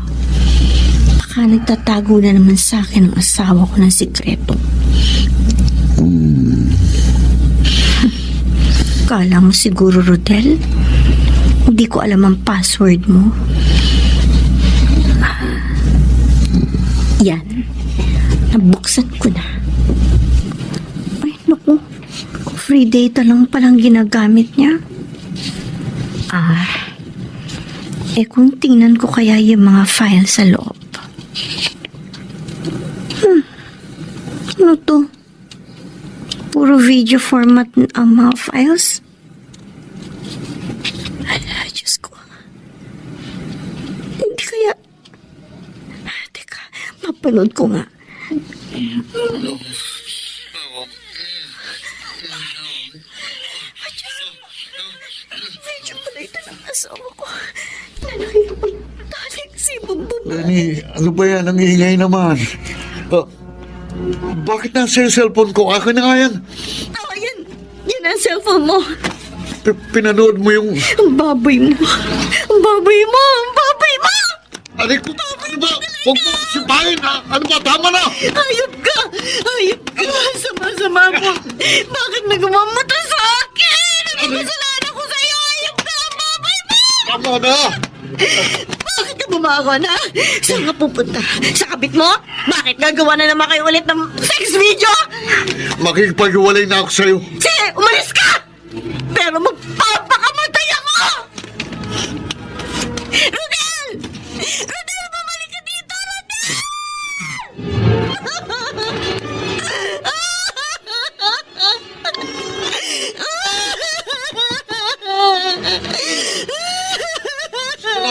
Baka nagtatago na naman sa akin ang asawa ko ng sikreto. Kala mo siguro, Rodel? Hindi ko alam ang password mo. Yan. Nabuksan ko na. Ay, naku. Free data lang palang ginagamit niya. Kung tingnan ko kaya yung mga file sa loob. Ano to? Puro video format ang mga files? Ay, Diyos ko. Hindi kaya... Teka, mapanood ko nga. Video pala ito ng asawa ko. Na nakikipagtalik si Bumbum. Lenny, ano ba yan? Ang ingay naman. Bakit nasa yung cellphone ko? Akin na nga yan. Oh, yan. Yan ang cellphone mo. Pinanood mo yung... Ang baboy mo. Ang baboy mo. Ang baboy mo. Aray ko, ano ba? Huwag mo sipahin, ha? Ano ba? Tama na! Hayop ka. Hayop ka. Sama-sama mo. Bakit nagawa mo to sa akin? Ano kasalanan ko sa'yo? Hayop ka. Ang baboy mo. Tama na! Bakit ka bumagon, ha? Saan ka pupunta? Sa kabit mo? Bakit gagawa na naman kayo ulit ng sex video? Makikipag-iwalay na ako sa'yo. Sige, umalis ka! Pero magpapakamatay ako! Rodel! Rodel, bumalik ka dito, Rodel!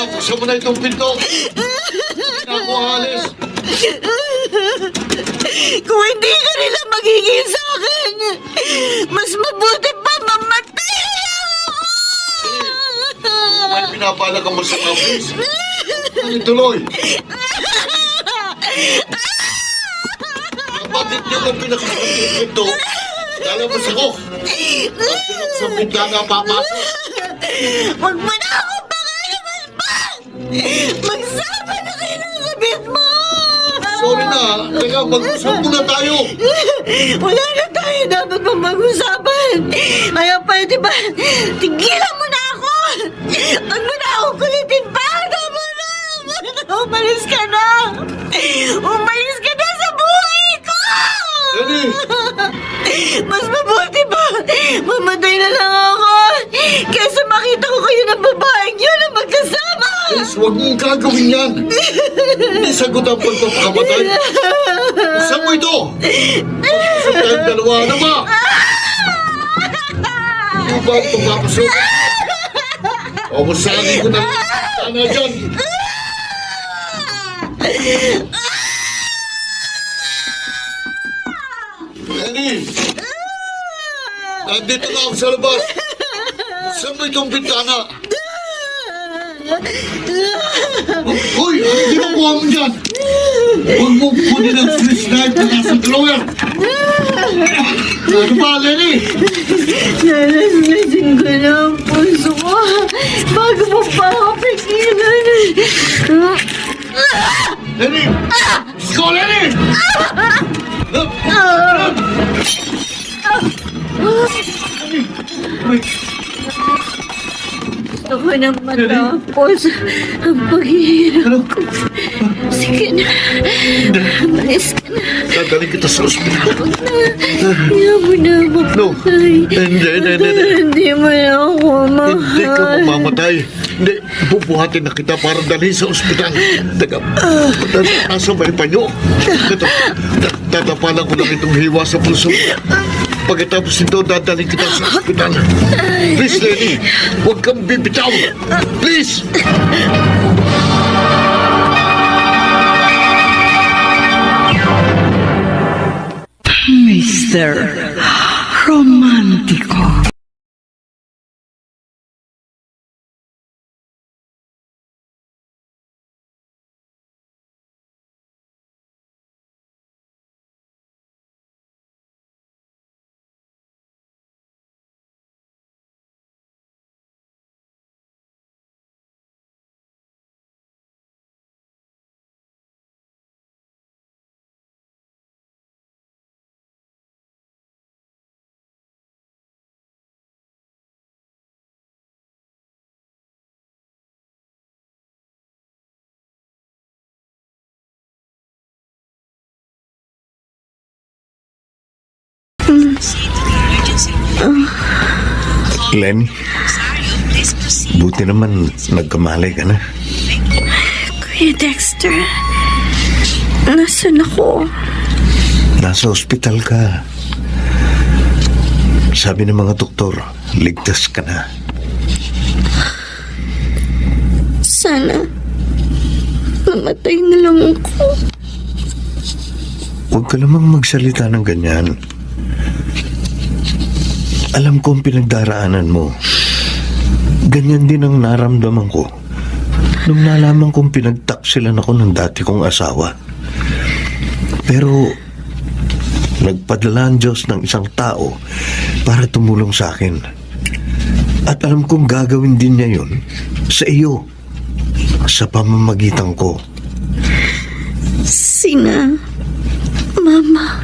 Buksan mo na itong pinto. Hindi ako alis. Kung hindi ka nila magiging sa akin, mas mabuti pa mamatay ako! May pinapala ka mo sa office. Ano tuloy? Kapatid niyo kung pinakasal ng pinto. Lalabas ako! At sa bintana papasok! Huwag mo na ako pakalabas pa! Magsama na kayo ng kabit mo! Sorry na, teka, mag-usap muna tayo! Wala na tayo dapat pang mag-usapan! Kaya pwede ba, tigilan mo na ako! Huwag mo na ako kulitin pa! Tama na! Umalis ka na! Umalis ka na sa buhay ko! Lenny! Mas mabuti ba? Mamatay na lang ako! Kaysa makita ko kayo ng babaeng yun na magkasama! Please, huwag mong gagawin yan! Hindi sagot ang pagpapakamatay! Buksan mo ito! Mag-usap tayong dalawa, ano ba? Hindi ba ito papasok? O, masanin ko na sana dyan! Lenny! Nandito na ako sa labas! Buksan mo itong bintana! Hoy! Ano ginagawa mo dyan? Huwag mo kunin ang Swiss knife na nasa drawer! Ano ba, Lenny? Nalaslasing ko na ang puso ko bago mo pa ako pigilan. Lenny! Ikaw, Lenny! Gusto ko nang matapos ang paghihirap ko. Sige na. Malis ka na. Dadaling kita sa ospital. Ayaw mo na No. mamatay. Hindi. Hindi mo na ako mahal. Hindi ka mamamatay. Hindi, bubuhatin na kita para dalhin sa ospital. Teka, nasa may panyo. Ito, tatapalan ko lang itong hiwa sa pulso. Pagkatapos nito, dadalhin kita sa ospital. Please, Lenny, huwag kang bibitaw. Please! Mr. Romantico. Lenny, buti naman nagkamalay ka na. Kuya Dexter, nasan ako? Nasa ospital ka. Sabi ng mga doktor, ligtas ka na. Sana mamatay na lang ako. Huwag ka namang magsalita ng ganyan. Alam ko ang pinagdaraanan mo. Ganyan din ang naramdaman ko nung nalaman kong pinagtaksilan ako ng dati kong asawa. Pero nagpadala ang Diyos ng isang tao para tumulong sa akin. At alam kong gagawin din niya yun sa iyo, sa pamamagitan ko. Sina Mama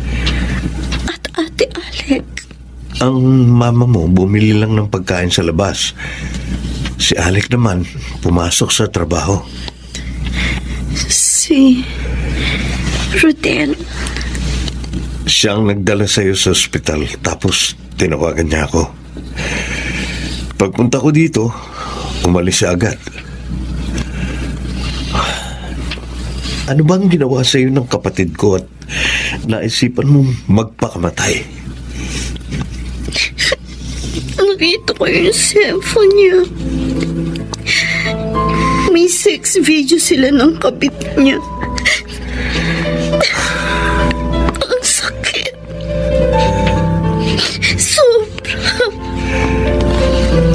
at Ate Alec. Ang mama mo bumili lang ng pagkain sa labas. Si Alec naman pumasok sa trabaho. Si Rodel. Siyang nagdala sa iyo sa ospital, tapos tinawagan niya ako. Pagpunta ko dito, umalis siya agad. Ano bang ginawa sa iyo ng kapatid ko at naisipan mong magpakamatay? Nakita ko yung cellphone niya. May sex video sila ng kabit niya. Ang sakit. Sobra.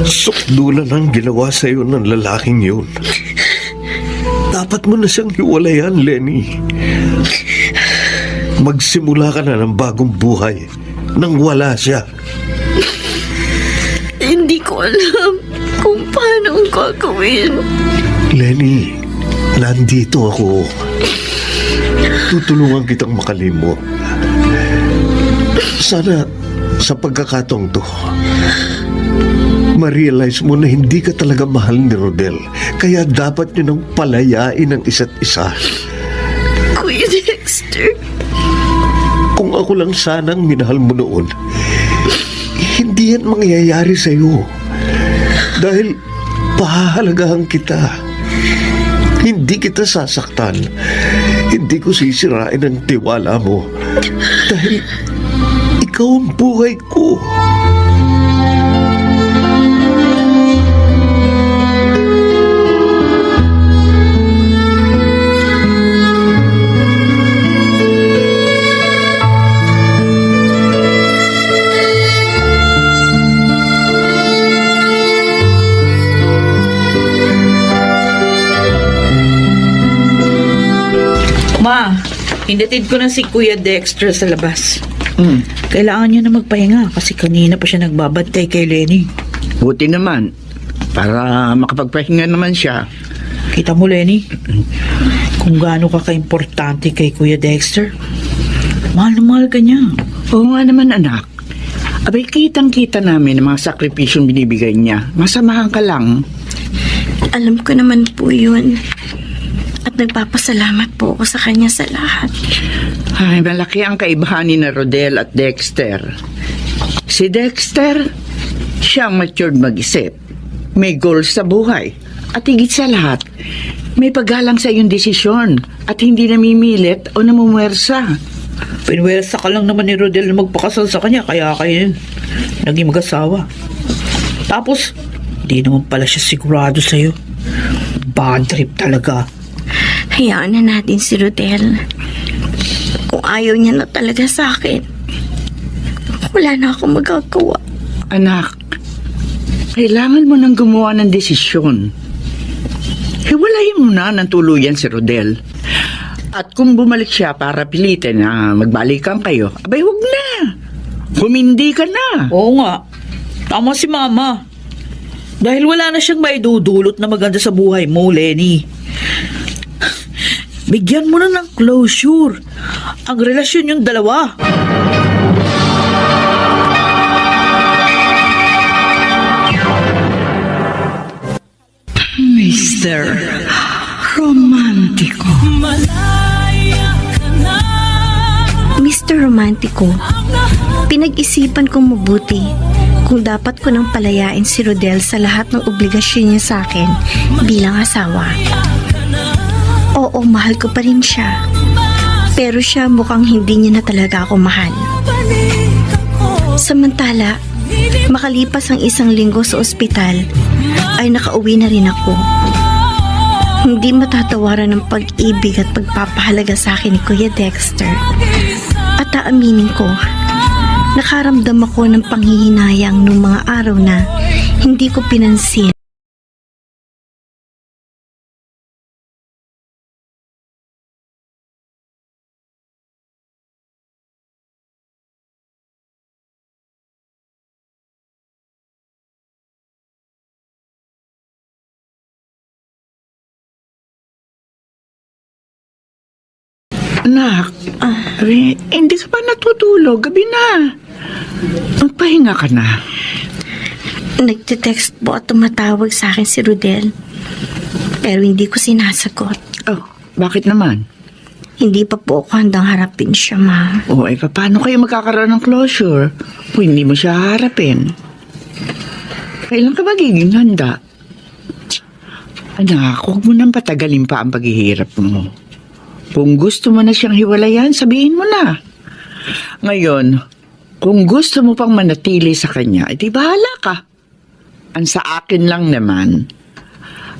Sukdulan ang ginawa sa iyo ng lalaking yun. Dapat mo na siyang hiwalayan, Lenny. Magsimula ka na ng bagong buhay nang wala siya. Hindi ko alam kung paano ang gagawin. Lenny, nandito ako. Tutulungan kitang makalimot. Sana sa pagkakataong to, ma-realize mo na hindi ka talaga mahal ni Rodel. Kaya dapat nyo nang palayain ang isa't isa. Kuya Dexter, Kung ako lang sanang minahal mo noon, hindi yan mangyayari sa'yo. Dahil pahahalagahan kita. Hindi kita sasaktan. Hindi ko sisirain ang tiwala mo. Dahil ikaw ang buhay ko. Ma, hindatid ko na si Kuya Dexter sa labas. Hmm. Kailangan niya na magpahinga kasi kanina pa siya nagbabantay kay Lenny. Buti naman. Para makapagpahinga naman siya. Kita mo, Lenny, kung gaano ka ka-importante kay Kuya Dexter. Mahal na mahal ka niya. Oo nga naman, anak. Abay, kitang-kita namin ang mga sakripisyong binibigay niya. Masamahan ka lang. alam ko naman po yun. At nagpapasalamat po ako sa kanya sa lahat. Ay, malaki ang kaibahan ni na Rodel at Dexter. Si Dexter, siyang matured mag-isip. May goals sa buhay. At higit sa lahat, may paggalang sa iyong desisyon at hindi namimilit o namumwersa. Pinwersa ka lang naman ni Rodel na magpakasal sa kanya, kaya kayo naging mag-asawa. Tapos, di naman pala siya sigurado sa'yo. Bad trip talaga. Hayaan na natin si Rodel. Kung ayaw niya na talaga sa akin, wala na akong magagawa. Anak, kailangan mo nang gumawa ng desisyon. Hiwalayin mo na ng tuluyan si Rodel. At kung bumalik siya para pilitin na magbalikan kayo, abay huwag na. Humindi ka na. Oo nga. Tama si Mama. Dahil wala na siyang maidudulot na maganda sa buhay mo, Lenny. Bigyan mo na ng closure ang relasyon yung dalawa. Mr. Romantico. Malaya ka na. Mr. Romantico, pinag-isipan kong mabuti kung dapat ko nang palayain si Rodel sa lahat ng obligasyon niya sa akin bilang asawa. Oo, mahal ko pa rin siya. Pero siya mukhang hindi niya na talaga ako mahal. Samantala, makalipas ang 1 linggo sa ospital, ay nakauwi na rin ako. Hindi matatawaran ng pag-ibig at pagpapahalaga sa akin ni Kuya Dexter. At aaminin ko, nakaramdam ako ng panghihinayang nung mga araw na hindi ko pinansin. Anak, hindi ka pa natutulog. Gabi na. Magpahinga ka na. Nagte-text po at tumatawag sa akin si Rodel. Pero hindi ko sinasagot. Oh, bakit naman? Hindi pa po ako handang harapin siya, Ma. O, paano kayo magkakaroon ng closure kung hindi mo siya harapin? Kailan ka magiging handa? Anak, huwag mo nang patagalin pa ang paghihirap mo. Kung gusto mo na siyang hiwalayan, sabihin mo na. Ngayon, kung gusto mo pang manatili sa kanya, edi bahala ka. Ang sa akin lang naman,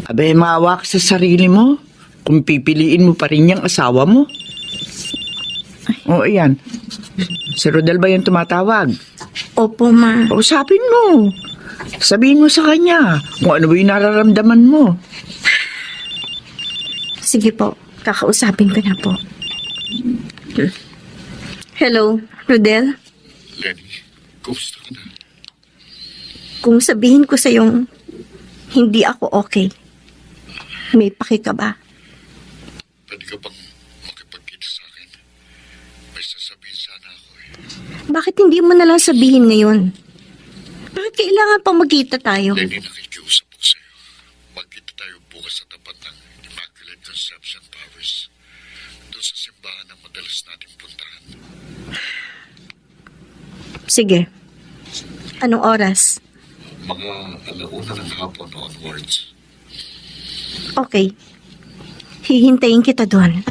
abay maawa ka sa sarili mo kung pipiliin mo pa rin yung asawa mo. O, ayan. Si Rodel ba yung tumatawag? Opo, Ma. Usapin mo. Sabihin mo sa kanya kung ano ba yung nararamdaman mo. Sige po, kakausapin ko na po. Hello, Rodel? Lenny, kumusta ka na? Kung sabihin ko sa yung hindi ako okay, may paki ka ba? Pwede ka bang makipagkita sa akin? May sasabihin sana ako eh. Bakit hindi mo na lang sabihin ngayon? Bakit kailangan pang magkita tayo? Lenny, nakikiusap ako sa'yo. Magkita tayo bukas sa tapat ng Immaculate Conception Parish. Doon sa simbahan na madalas nating puntahan. Sige. Anong oras? Mga alauna ng hapon onwards. Okay. Hihintayin kita doon.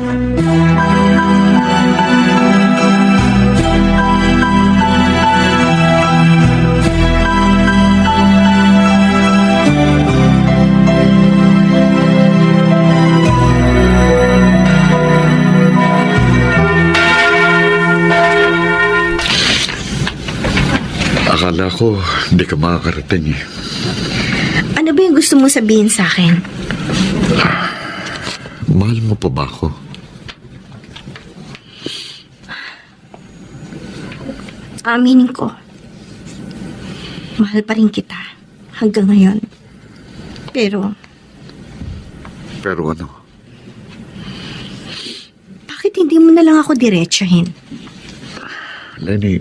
Akala ko, hindi ka makakarating eh. Ano ba yung gusto mong sabihin sa akin? Mahal mo pa ba ako? Aminin ko. Mahal pa rin kita hanggang ngayon. Pero, Pero ano? bakit hindi mo na lang ako diretsahin? Lenny,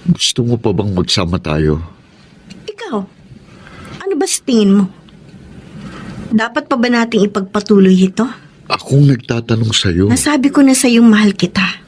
gusto mo pa bang magsama tayo? Ikaw, ano ba sa tingin mo? Dapat pa ba nating ipagpatuloy ito? Akong nagtatanong sa'yo. Nasabi ko na sa'yong mahal kita.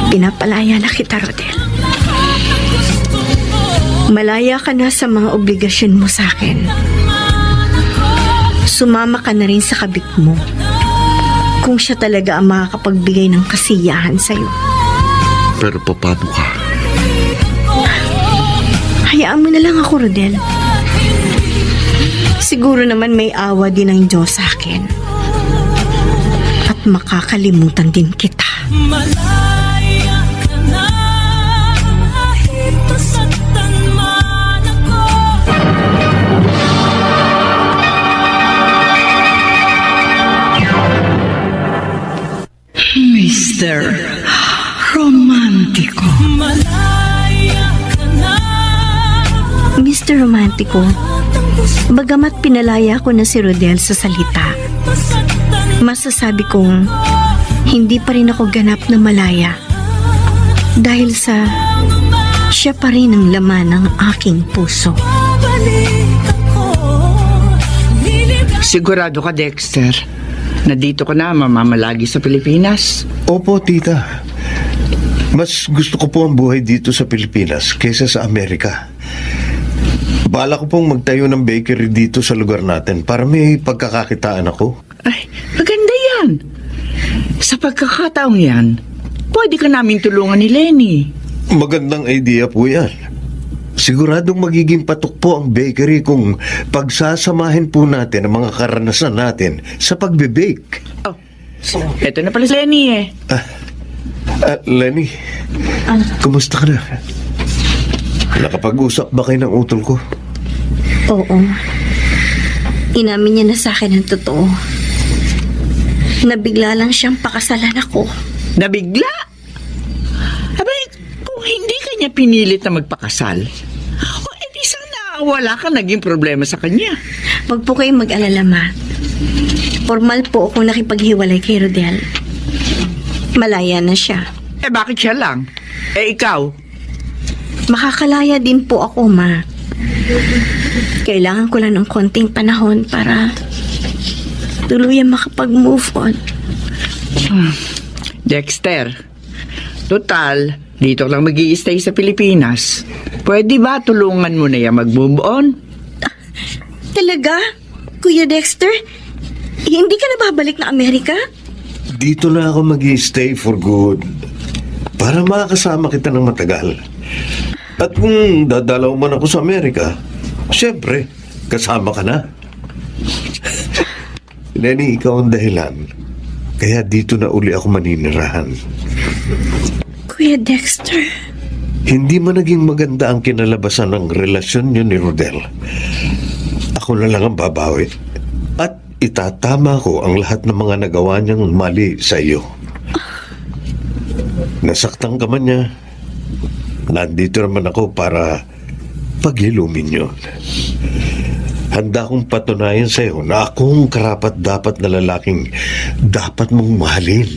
Pinapalaya na kita, Rodel. Malaya ka na sa mga obligasyon mo sa akin. Sumama ka na rin sa kabit mo. Kung siya talaga ang makakapagbigay ng kasiyahan sa'yo. Pero paano ka? Hayaan mo na lang ako, Rodel. Siguro naman may awa din ng Diyos sa akin. at makakalimutan din kita. Malaya ka na, kahit masaktan man ako. Mr. Romantiko. Malaya ka na, Mr. Romantico, bagamat pinalaya ko na si Rodel sa salita, masaktan masasabi kong hindi pa rin ako ganap na malaya dahil sa siya pa rin ang laman ng aking puso. balik ako. Nilibig Sigurado ka, Dexter, na dito ka na mamamalagi sa Pilipinas? Opo, tita. Mas gusto ko po ang buhay dito sa Pilipinas kaysa sa Amerika. Bala ko pong magtayo ng bakery dito sa lugar natin para may pagkakakitaan ako. Ay, maganda yan. Sa pagkakataong yan, pwede ka namin tulungan ni Lenny. Magandang idea po yan. Siguradong magiging patok po ang bakery kung pagsasamahin po natin ang mga karanasan natin sa pagbe-bake. Oh, eto na pala si Lenny eh. Lenny, kumusta ka na? Nakapag-usap ba kayo ng utol ko? Oo. Inamin niya na sa akin ang totoo. Nabigla lang siyang pakasalan ako. Nabigla? Abay, kung hindi ka niya pinilit na magpakasal, o edi sana wala ka naging problema sa kanya. Huwag po kayong mag-alala, ma. Formal po ako nakipaghiwalay kay Rodel. Malaya na siya. Eh bakit siya lang? Eh ikaw? Makakalaya din po ako, ma. Kailangan ko lang ng konting panahon para tuluyan makapag-move on. Dexter, total, dito lang mag-i-stay sa Pilipinas. Pwede ba tulungan mo na yan mag-move on? Talaga? Kuya Dexter? Hindi ka na babalik na Amerika? Dito na ako mag-stay for good para makakasama kita ng matagal. At kung dadalaw man ako sa Amerika, syempre, kasama ka na. Lenny, ikaw ang dahilan. Kaya dito na uli ako maninirahan. Kuya Dexter? Hindi man naging maganda ang kinalabasan ng relasyon niyo ni Rodel. Ako na lang ang babawi. At itatama ko ang lahat ng mga nagawa niyang mali sa iyo. Nasaktan ka man niya. Nandito naman ako para paghilumin yun. Handa kong patunayan sa iyo na akong karapat-dapat na lalaking dapat mong mahalin.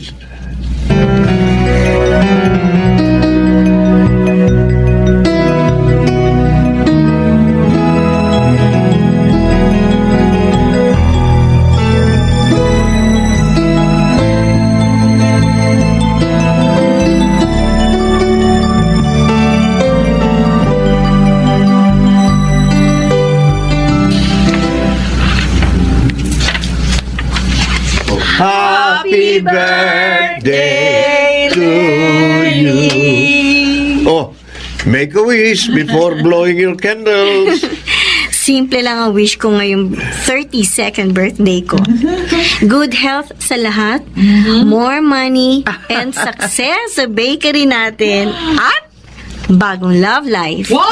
Happy birthday to you. Oh, make a wish before blowing your candles. Simple lang ang wish ko ngayong 32nd birthday ko. Good health sa lahat, more money, and success sa bakery natin. At bagong love life. Wow!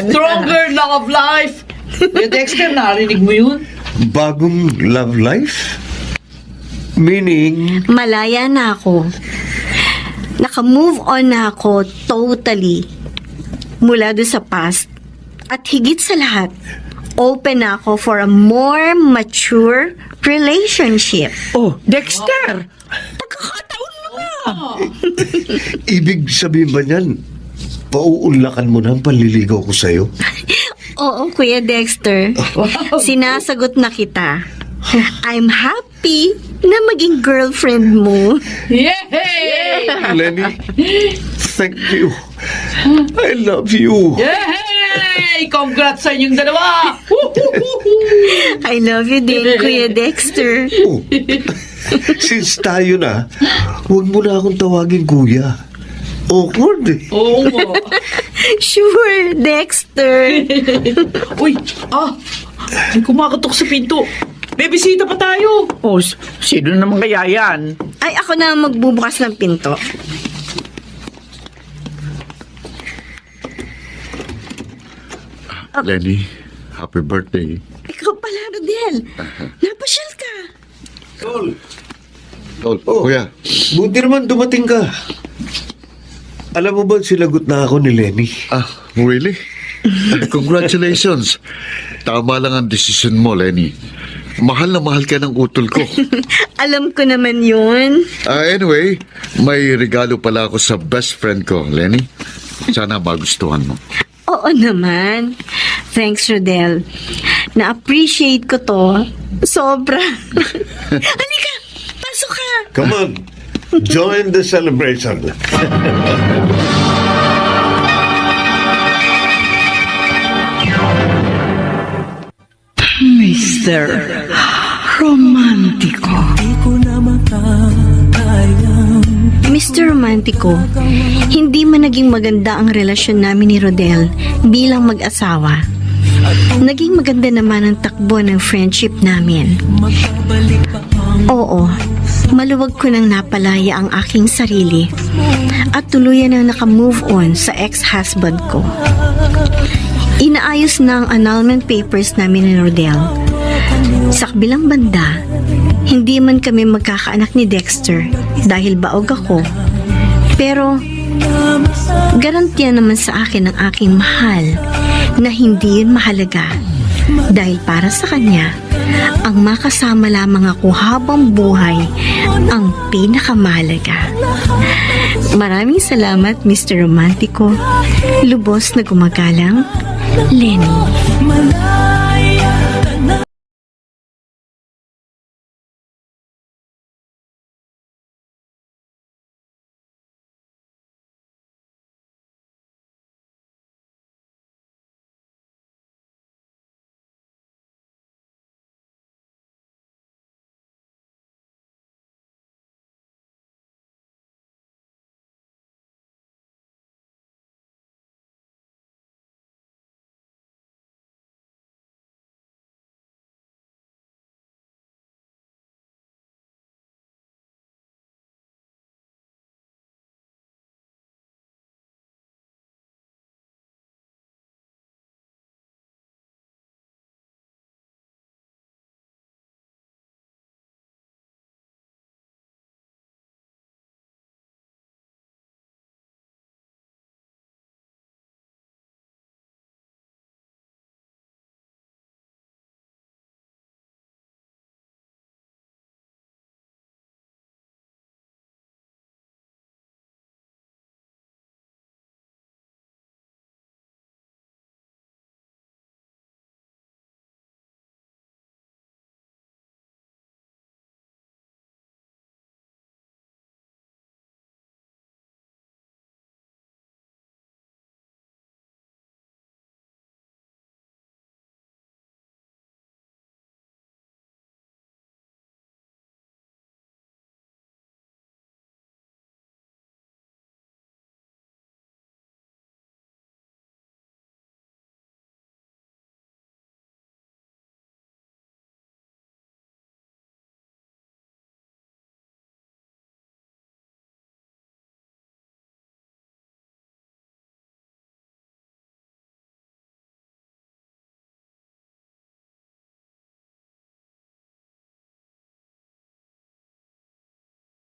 Stronger love life! Kuya Dexter, narinig mo yun? Bagong love life? Meaning, Malaya na ako. Naka-move on na ako totally mula doon sa past. At higit sa lahat, open na ako for a more mature relationship. Oh, Dexter! Pagkakataon mo na! ibig sabihin ba niyan, pauunlakan mo na ang panliligaw ko sa'yo? Oo, Kuya Dexter. Sinasagot na kita. I'm happy na maging girlfriend mo. Yay! Lenny, thank you. I love you. Yay! Congrats sa inyong dalawa! I love you din, Kuya Dexter. Oh, since tayo na, huwag mo na akong tawagin kuya. Awkward eh. Oo nga. Sure, Dexter. Uy! May kumakatok sa pinto. May bisita pa tayo. Oh, sino naman kaya yan? Ay, ako na magbubukas ng pinto. Lenny, happy birthday. Ikaw pala, Rodel. Napasyal ka. Tol, Tol, kuya. buti naman dumating ka. Alam mo ba, silagot na ako ni Lenny. Ah, really? Congratulations. Tama lang ang desisyon mo, Lenny. Mahal na mahal ka ng utol ko. Alam ko naman yun. Anyway, may regalo pala ako sa best friend ko, Lenny. Sana magustuhan mo. Oo naman. Thanks, Rodel. Na-appreciate ko to. Sobra. Halika, pasok ka. Come on, join the celebration. Mr. Romantico. Di ko na makakayang Mr. Romantico, hindi man naging maganda ang relasyon namin ni Rodel bilang mag-asawa. Naging maganda naman ang takbo ng friendship namin. magbabalik pa ang Oo, maluwag ko nang napalaya ang aking sarili at tuluyan na naka-move on sa ex-husband ko. Inaayos na ang annulment papers namin ni Rodel. Sa kabilang banda, hindi man kami magkakaanak ni Dexter dahil baog ako. Pero, garantiya naman sa akin ng aking mahal na hindi yun mahalaga dahil para sa kanya, ang makasama lamang ako habang buhay ang pinakamahalaga. Maraming salamat, Mr. Romantico. Lubos na gumagalang, Lenny. malayo